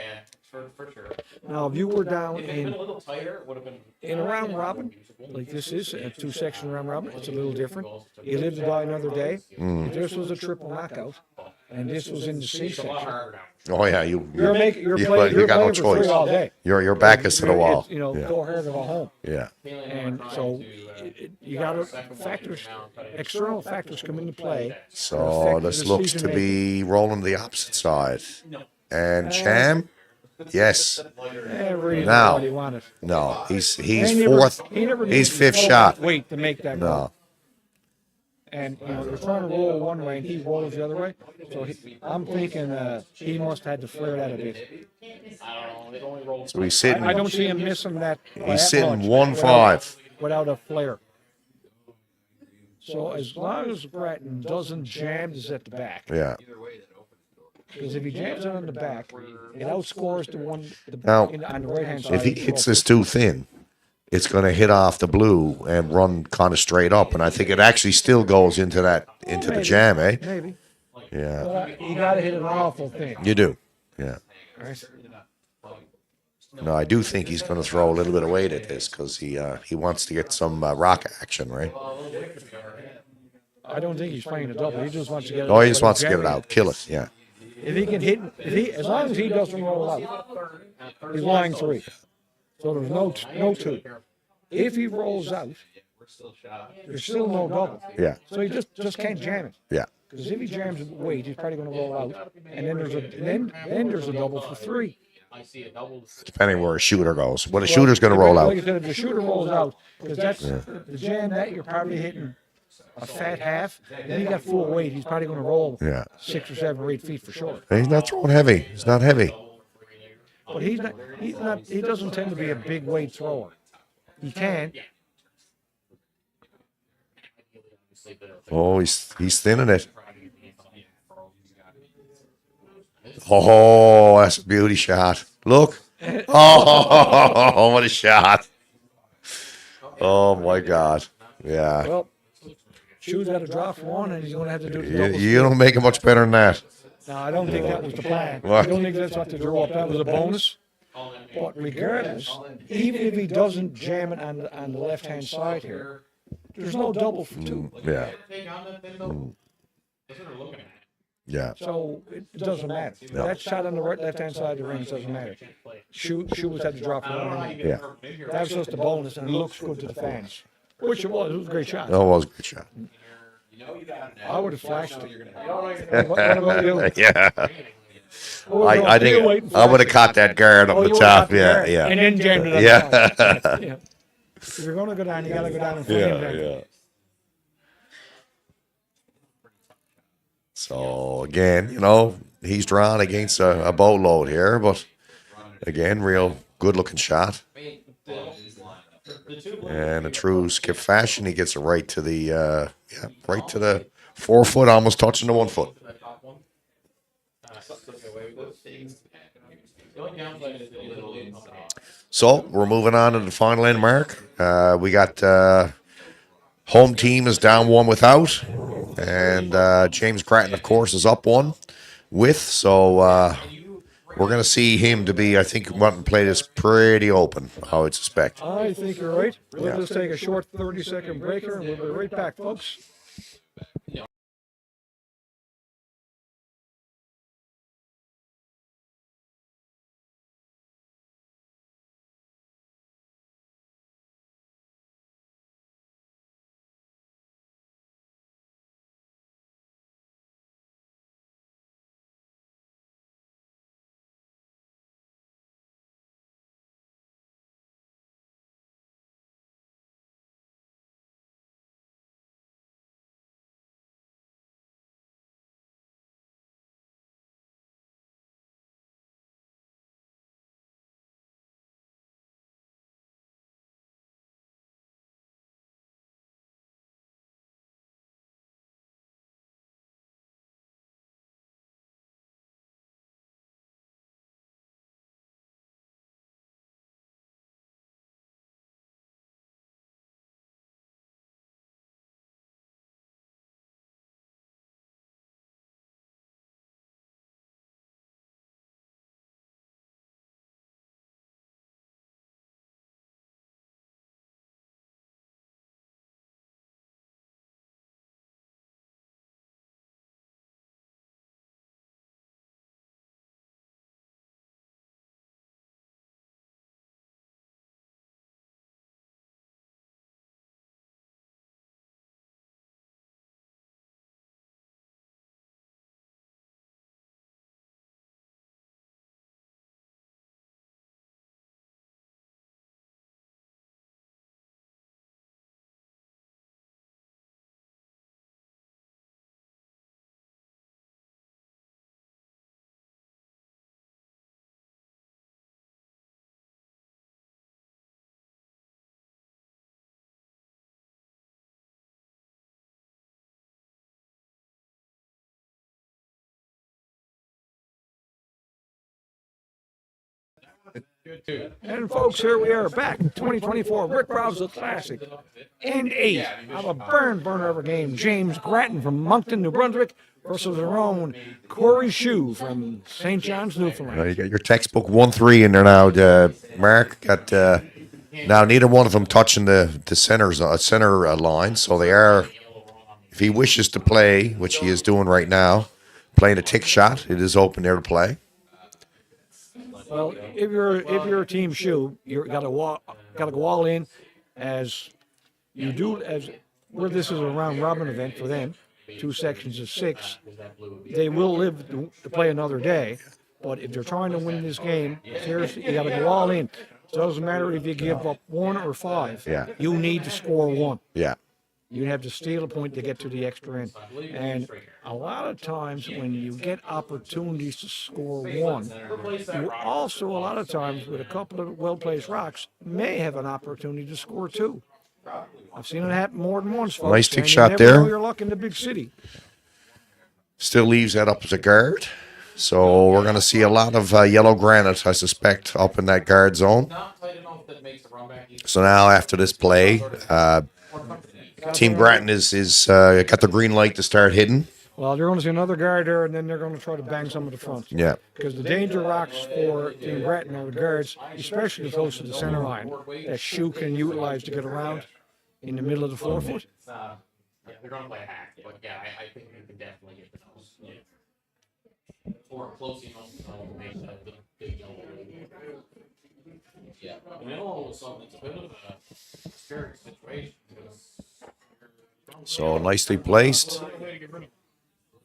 For sure. Now, if you were down If it had been in a little tighter, it would have been. a round robin, like this is a 2-section round robin, it's a little different. You live to die another day. If this was a triple knockout, and this was in the C It's a lot section, harder now. Oh yeah. you're you playing got no for 3 choice. all day. Your back is to the wall. It's, go hard or go home. Yeah. And so you got to external factors come into play. So this looks to be rolling the opposite side. And Cham, yes. Really Now. what he wanted. No, he's He fourth. never He's needed fifth to shot. wait to make that roll. No. And they're trying to roll one way, and he rolls the other way. So I'm thinking he must have had to flare that a bit. I don't know. They only rolled. So he's sitting. I don't see him missing that. by that He's sitting much 1-5. without a flare. So as long as Grattan doesn't jam this at the back, Yeah. because if he jams it on the back, it outscores the one Now, on the right hand side. If he hits this too thin, it's going to hit off the blue and run kind of straight up. And I think it actually still goes into the Maybe. jam, eh? Maybe. Yeah. But you got to hit an awful thing. You do. Yeah. Right? No, I do think he's going to throw a little bit of weight at this because he wants to get some rock action, right? I don't think he's playing a double. He just wants to get it. Oh, he just wants to get it out, kill it. Yeah. If he can hit, as long as he doesn't roll out, he's lying 3. So there's no 2. If he rolls out, there's still no double. Yeah. So he just can't jam it. Yeah. Because if he jams it weight, he's probably going to roll out, and then there's a double for 3. I see a double. Depending where a shooter goes. Well, the shooter's going to roll Like out. I said, if the shooter rolls out, because that's the jam that you're probably hitting a fat half. Then he got full weight. He's probably going to roll Yeah. 6 or 7 or 8 feet for sure. He's not throwing heavy. He's not heavy. But he's not. He doesn't tend to be a big weight thrower. He can. Oh, he's thinning it. Oh, that's a beauty shot. Look. Oh, what a shot. Oh, my God. Yeah. Well, Schuh's got to drop for 1, and he's going to have to do the You, double. you don't make it much better than that. No, I don't think that was the plan. What? I don't think that's what they drew up. That was a bonus. But regardless, even if he doesn't jam it on the left-hand side here, there's no double for 2. Yeah. Take on that thing though. That's what they're looking at. Yeah. So it doesn't matter. That shot on the left-hand side of the ring doesn't matter. Schuh was had to drop for 1. Yeah. That was just a bonus, and it looks good to the fans. Which it was. It was a great shot. That was a good shot. I would have flashed it. What about you? Yeah. What I about you? think Waiting I would have flashed caught that guard it. up Oh, the you would've got top. the Yeah, guard, yeah. And then jammed it on Yeah. the side. Yeah. If you're going to go down, you got to go down and flame Yeah, down. yeah. So again, he's drawn against a boatload here, but again, real good looking shot. And a true skip fashion, he gets it right to the right to the 4 foot, almost touching the 1 foot. So we're moving on to the final end mark. We got home team is down 1 without, and James Grattan, of course, is up 1 with. So we're going to see him to be, I think, wanting to play this pretty open, I would suspect. I think you're right. We'll just take a short 30-second breaker, and we'll be right back, folks. Good too. And folks, here we are back, 2024 Rick Rowsell Classic. And 8 of a burner of a game. James Grattan from Moncton, New Brunswick versus our own Corey Schuh from St. John's, Newfoundland. You got your textbook 1-3 in there now, Mark. Got now neither one of them touching the center line, so they are. If he wishes to play, which he is doing right now, playing a tick shot, it is open there to play. Well, if you're a team Schuh, you got to go all in, as you do as where this is a round robin event for them. 2 sections of 6. They will live to play another day, but if they're trying to win this game, seriously, you got to go all in. So it doesn't matter if you give up 1 or 5. Yeah. You need to score 1. Yeah. You have to steal a point to get to the extra end. And a lot of times when you get opportunities to score 1, you also, a lot of times with a couple of well-placed rocks, may have an opportunity to score 2. I've seen it happen more than once, folks. Nice tick and you shot never there. know your luck in the big city. Still leaves that up as a guard. So we're going to see a lot of yellow granite, I suspect, up in that guard zone. Not tight enough that makes the run back easy. So now after this play, Team Grattan is got the green light to start hitting. Well, they're going to see another guard there, and then they're going to try to bang some of the fronts. Yeah. Because the danger rocks for Team Grattan are the guards, especially close to the center line, that Schuh can utilize to get around in the middle of the 4 foot. Yeah, they're going to play a hack, but yeah, I think you can definitely get the nose. Yeah. Or close enough to make that the big yellow. Yeah, and then all of a sudden it's a bit of a scary situation because. So nicely placed.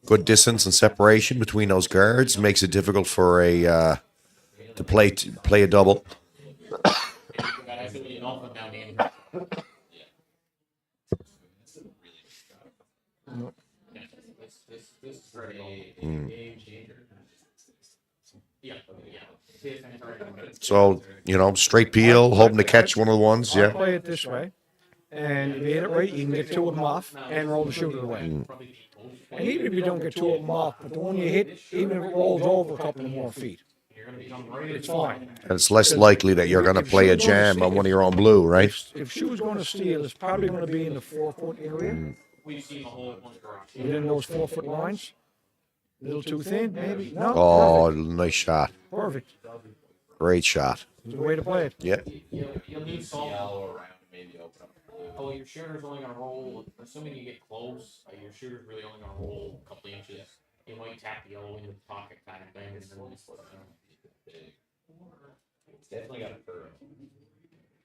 Good distance and separation between those guards makes it difficult for a to play a double. So, straight peel, hoping to catch one of the ones. I'll Yeah. play it this way, and if you hit it right, you can get 2 of them off and roll the shooter away. And even if you don't get 2 of them off, but the one you hit, even if it rolls over a couple more feet, it's fine. And it's less likely that you're going to play a jam on one of your own blue, right? If Schuh's going to steal, it's probably going to be in the 4 foot area, within those 4 foot lines. A little too thin, maybe. No, Oh, nice shot. perfect. Great shot. It's the way to play it. Yeah. You'll need salt. Yellow around, maybe open up the blue. Oh, your shooter's only gonna roll. Assuming you get close, your shooter's really only gonna roll a couple inches. You might tap the yellow into the pocket kind of thing, and then we'll just It's definitely got a curve.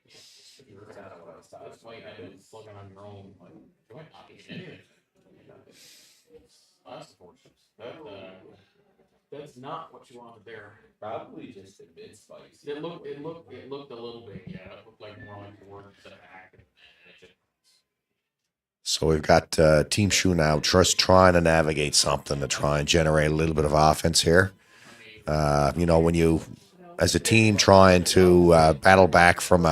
That's kind of what I was talking. That's why you have to plug it on your own. Like, you might not be in it. That's unfortunate. That's not what you wanted there. Probably just a bit spicy. It looked a little bit. Yeah, it looked like more like the word instead of hack. And it just. So we've got Team Schuh now just trying to navigate something to try and generate a little bit of offense here. When you, as a team, trying to battle back from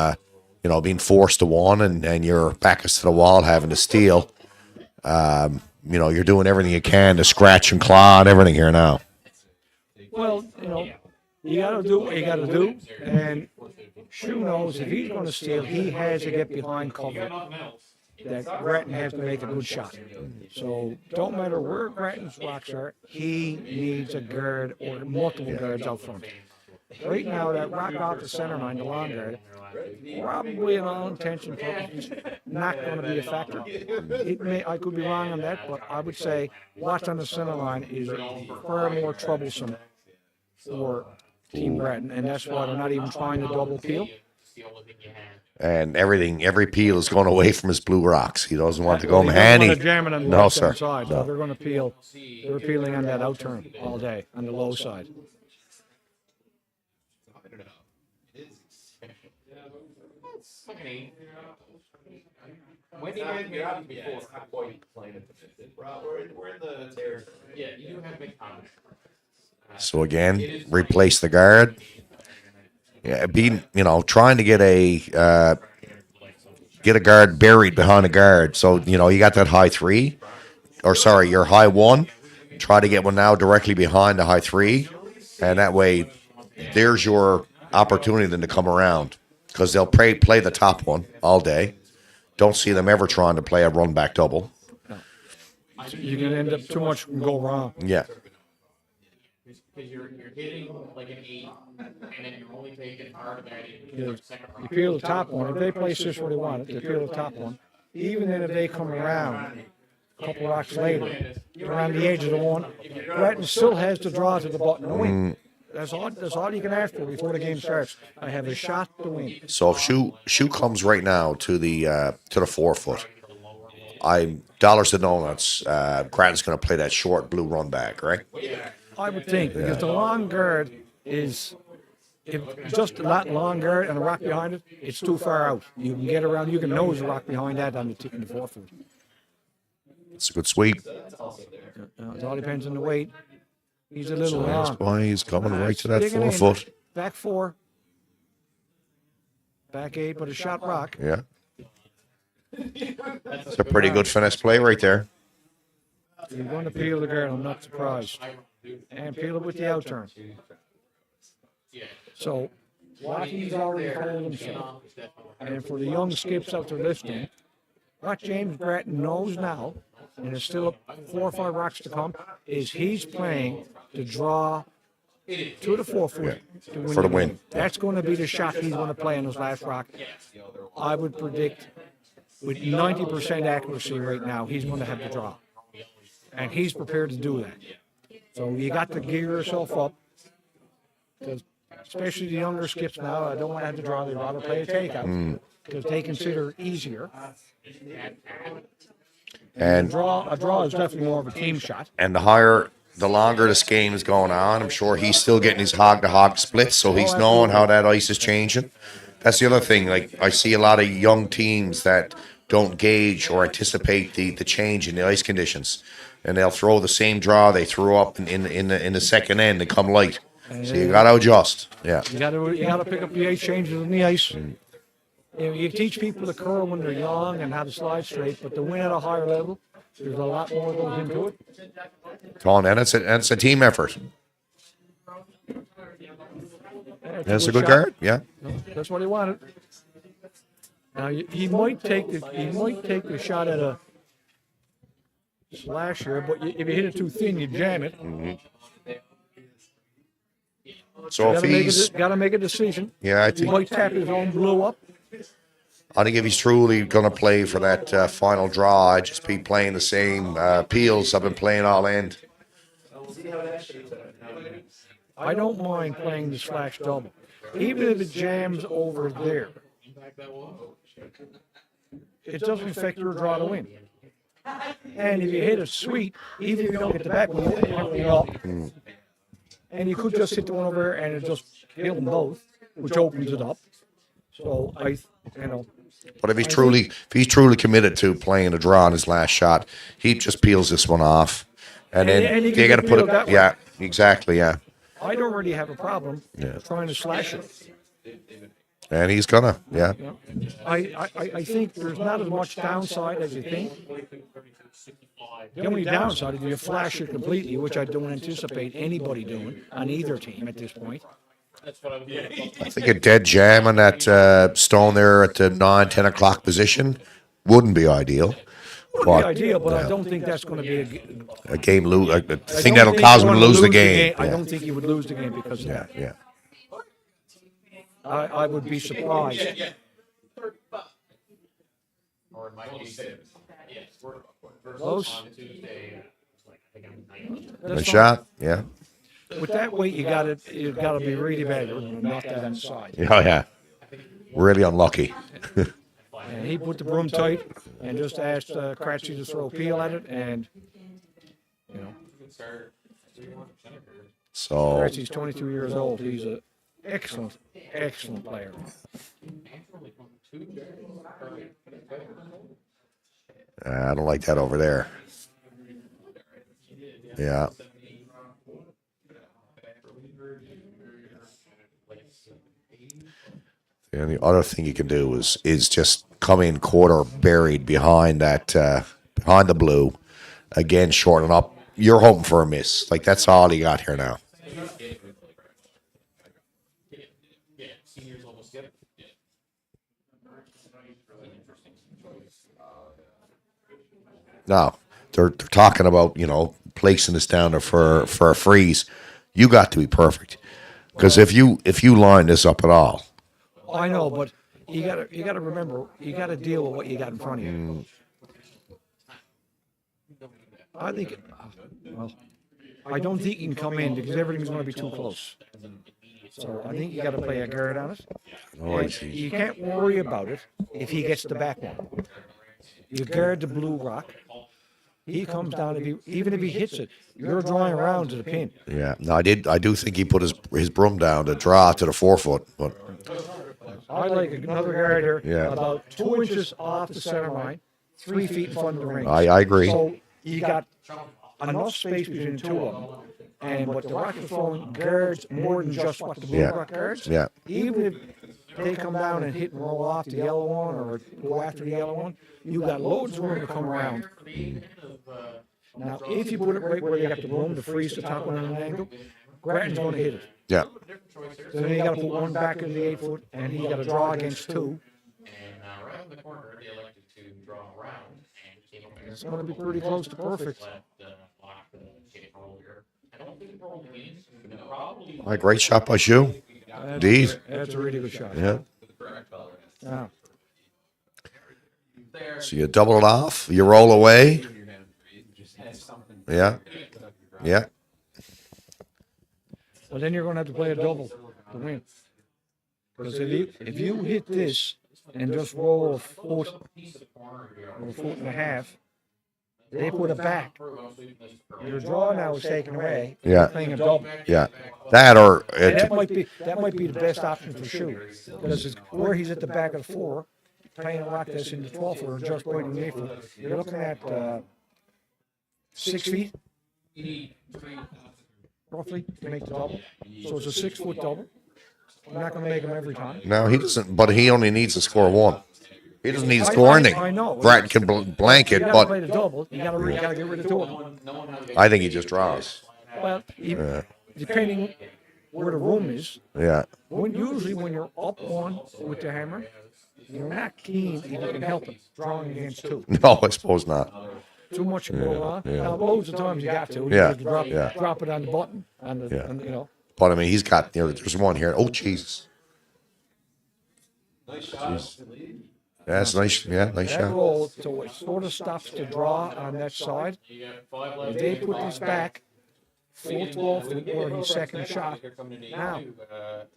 being forced to 1 and your back is to the wall having to steal, you're doing everything you can to scratch and claw and everything here now. Well, you got to do what you got to do, and Schuh knows if he's going to steal, he has to get behind cover. That Grattan has to make a good shot. So don't matter where Grattan's rocks are, he needs a guard or multiple guards out front. Right now, that rock out the center line, the long guard, probably in all intention purposes, not going to be a factor. I could be wrong on that, but I would say watch on the center line is far more troublesome for Team Grattan, and that's why they're not even trying to double peel. And every peel is going away from his blue rocks. He doesn't want to go They don't handy. want to jam it on the No, left-hand sir. side, No. so they're going to peel. They're peeling on that out turn all day on the low side. I don't know. It is. Okay. When do you guys make comments Yeah, before? it's not quite plain at the minute. We're in the territory. Yeah, you do have to make comments. So again, replace the guard. Yeah, trying to get a guard buried behind a guard. So you got that high 3, or sorry, your high 1. Try to get one now directly behind the high 3, and that way, there's your opportunity than to come around because they'll play the top one all day. Don't see them ever trying to play a run back double. You're going to end up too much can go wrong. Yeah. Because you're hitting like an 8, and then you're only taking part of that in You your second round. peel the top one. If they place this where they want it, they peel the top one. Even then, if they come around a couple rocks later, around the edge of the one, Grattan still has to draw to the button to win. That's all you can ask for before the game starts. I have a shot to win. So if Schuh comes right now to the 4 foot, I'm dollars to donuts. Grattan's going to play that short blue run back, right? I would think, because the long guard is, if just that long guard and a rock behind it, it's too far out. You can get around, you can nose the rock behind that on the 4 foot. It's a good sweep. It all depends on the weight. He's a little long. Why he's coming right to that Digging 4 in. foot. Back 4. Back 8, but a shot rock. Yeah. It's a pretty good finesse play right there. You're going to peel the guard, I'm not surprised. And peel it with the outturn. So, Lockie's already told himself. And for the young skips out there listening, what James Grattan knows now, and there's still 4 or 5 rocks to come, is he's playing to draw to the 4 foot to win For the win. That's going to be the shot he's going to play on his last rock. I would predict with 90% accuracy right now, he's going to have the draw. And he's prepared to do that. So you got to gear yourself up, because especially the younger skips now, I don't want to have to draw, they'd rather play a takeout, because they consider easier. And A draw is definitely more of a team shot. the longer this game is going on, I'm sure he's still getting his hog-to-hog splits, so he's knowing how that ice is changing. That's the other thing. Like, I see a lot of young teams that don't gauge or anticipate the change in the ice conditions, and they'll throw the same draw they threw up in the second end and come light. So you got to adjust. Yeah. You got to pick up the ice changes in the ice. You teach people to curl when they're young and how to slide straight, but to win at a higher level, there's a lot more that goes into it. Colin, and it's a team effort. That's a good shot. guard. Yeah. That's what he wanted. Now he might take the shot at a slash here, but if you hit it too thin, you jam it. So if he's, Got to make a decision. yeah, I He think might tap his own blue up. if he's truly going to play for that final draw, I'd just be playing the same peels I've been playing all end. I don't mind playing the slash double, even if it jams over there. It doesn't affect your draw to win. And if you hit a sweet, even if you don't get the back one, you hit it up. And you could just hit the one over there and it just kill them both, which opens it up. So But if he's truly committed to playing a draw on his last shot, he just peels this one off, and then And he you can got to get put peeled it. that way. Yeah, exactly. Yeah, I don't really have a problem trying to slash it. and he's gonna. Yeah, You know? I think there's not as much downside as you think. The only downside is if you flash it completely, which I don't anticipate anybody doing on either team at this point. I think a dead jam on that stone there at the 9-10 o'clock position wouldn't be ideal. It would be ideal, but I don't think that's going to be A game lose. I I think don't that'll cause him to he's lose gonna the game. I Yeah, don't think he would lose the game because of yeah, that. yeah. I would be surprised. Or it might be Close. on Tuesday. I think I'm 90. Good That's shot. Yeah. fine. With that weight, you got to be really bad to knock that inside. Oh yeah. Really unlucky. And he put the broom tight and just asked Cratchy to throw a peel at it, and So Cratchy's 22 years old. He's an excellent player. I don't like that over there. Yeah. And the other thing you can do is just come in quarter buried behind that behind the blue, again shorten up. You're hoping for a miss. Like that's all you got here now. No, they're talking about placing this down there for a freeze. You got to be perfect because if you line this up at all, I know, but you gotta remember, you gotta deal with what you got in front of you. I think, well, I don't think you can come in because everything's going to be too close. So I think you got to play a guard on it. oh, And you can't worry about it if he gets the back one. You guard the blue rock. He comes down. Even if he hits it, you're drawing around to the pin. yeah. No, I do think he put his broom down to draw to the 4 foot, but I like another guard here, Yeah. about 2 inches off the center line, 3 feet in front of the ring. I agree. So you got enough space between the two of them. And what the rock is throwing guards more than just what the blue Yeah. rock guards. Yeah. Even if they come down and hit and roll off the yellow one or go after the yellow one, you got loads of room to come around. Now, if you put it right where you got the room to freeze the top one at an angle, Grattan's going to hit it. yeah. So then you got to put one back in the 8 foot, and he got to draw against two. And right on the corner, they elected to draw around and came up with It's going to be pretty close to perfect. block the shape earlier. I don't think it rolled against him. Probably A great shot by Schuh. Indeed. That's a really good shot. Yeah. Yeah. So you double it off, you roll away. Yeah. Yeah. Well, then you're going to have to play a double to win. Because if you hit this and just roll a foot or a foot and a half, they put it back. Your draw now is taken away. Yeah. You're playing a double. Yeah. That or That might be the best option for Schuh. Because it's where he's at the back of the 4, playing a rock that's in the 12 foot or just pointing the 8 foot. You're looking at 6 feet, roughly, to make the double. So it's a 6 foot double. You're not going to make them every time. no, he doesn't. But he only needs to score one. He doesn't need to score anything. I know. Grattan can blank You it, got to but play the double. You got to get rid of two of them. I think he just draws. Well, depending where the room is, Yeah. usually when you're up one with the hammer, you're not keen if you can help it, drawing against two. No, I suppose not. Too much can go on. Now, loads of times you got to. You Yeah, just drop, yeah. drop it on the button, and But I mean, he's got there's one here. Oh, Jesus. Jeez. Yeah, it's nice. Yeah, nice that shot. roll, so it sort of stops the draw on that side. If they put this back, 4-12 foot where he's second shot. Now,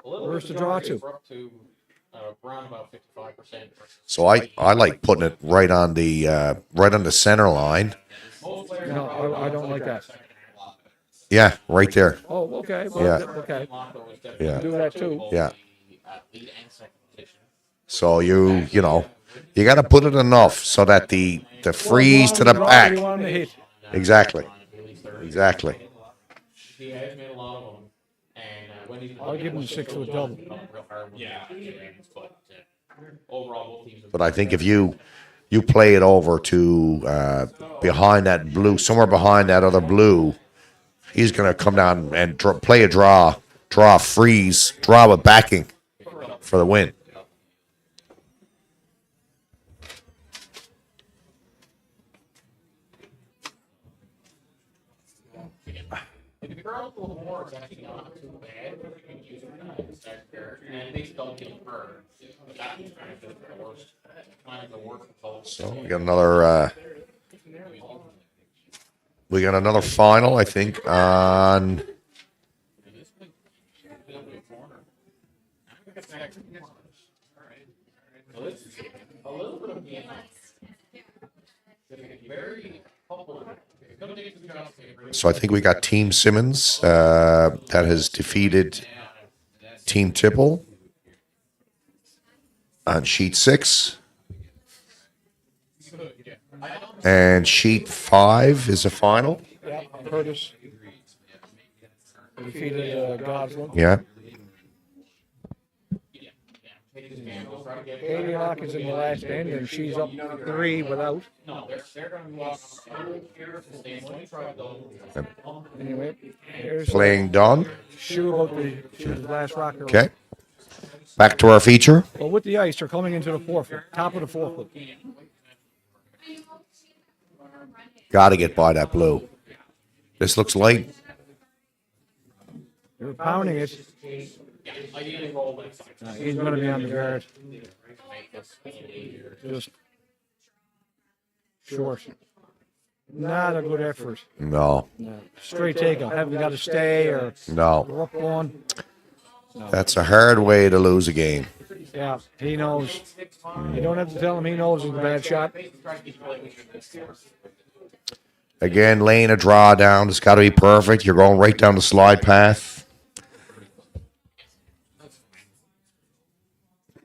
where's the draw to? around about 55%. So I like putting it right on the center line. No, I don't like that. Yeah, right there. Oh, okay. Well, Yeah. okay. Yeah. Do that too. Yeah. So you got to put it enough so that the freeze to the back. You want to hit. Exactly. Exactly. He has made a lot of them, and when he's I'll give him a 6 foot double. but overall, both teams. But I think if you play it over to behind that blue, somewhere behind that other blue, he's going to come down and play a draw, freeze, draw a backing for the win. If you grow up a little more, it's actually not too bad. You can use it and they still get hurt. But that's kind of the worst. Kind of the worst result. So we got another final, I think, on. A little bit of very couple. So I think we got Team Simmons that has defeated Team Tipple on sheet 6. And sheet 5 is the final. Yeah, Curtis defeated Gosling. Yeah. Katie Locke is in the last end, and she's up 3 without. Anyway, here's Playing done. Schuh about to shoot the last rocker. Okay. Back to our feature. Well, with the ice, they're coming into the 4 foot, top of the 4 foot. Got to get by that blue. This looks light. They're pounding it. Yeah, ideally roll like side. He's going to be on the guard. Make this easier. Just short. Not a good effort. No, No. Straight takeout. Haven't got to stay or no. go up one. That's a hard way to lose a game. Yeah, he knows. You don't have to tell him he knows it's a bad shot. Again, laying a draw down. It's got to be perfect. You're going right down the slide path.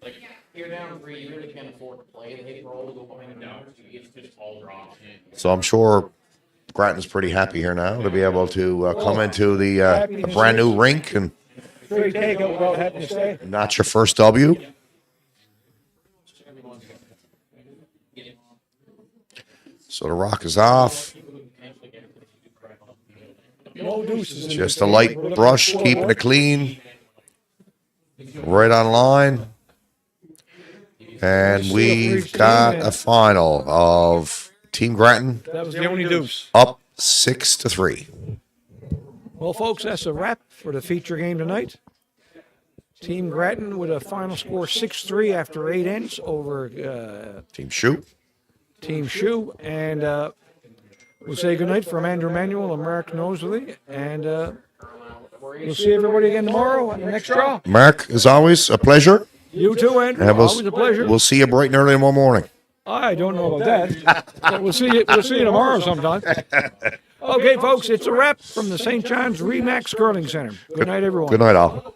Like, you're down 3, you really can't afford to play the hit roll, go behind the numbers, it's just all draw. So I'm sure Grattan's pretty happy here now to be able to come into the a brand new rink and Straight takeout without having to stay. not your first W. So the rock is off. No deuces. Just a light brush, keeping it clean. Right on line. And we've got a final of Team Grattan That was the only deuce. up 6-3. Well, folks, that's a wrap for the feature game tonight. Team Grattan with a final score 6-3 after 8 ends over Team Schuh. Team Schuh. And we'll say goodnight from Andrew Manuel and Mark Nosley. And we'll see everybody again tomorrow on the next draw. Mark, as always, a pleasure. You too, Andrew. And Always a pleasure. We'll see you bright and early tomorrow morning. I don't know about that. But we'll see you tomorrow sometime. Okay, folks, it's a wrap from the St. John's Remax Curling Center. Good night, everyone. Good night, all.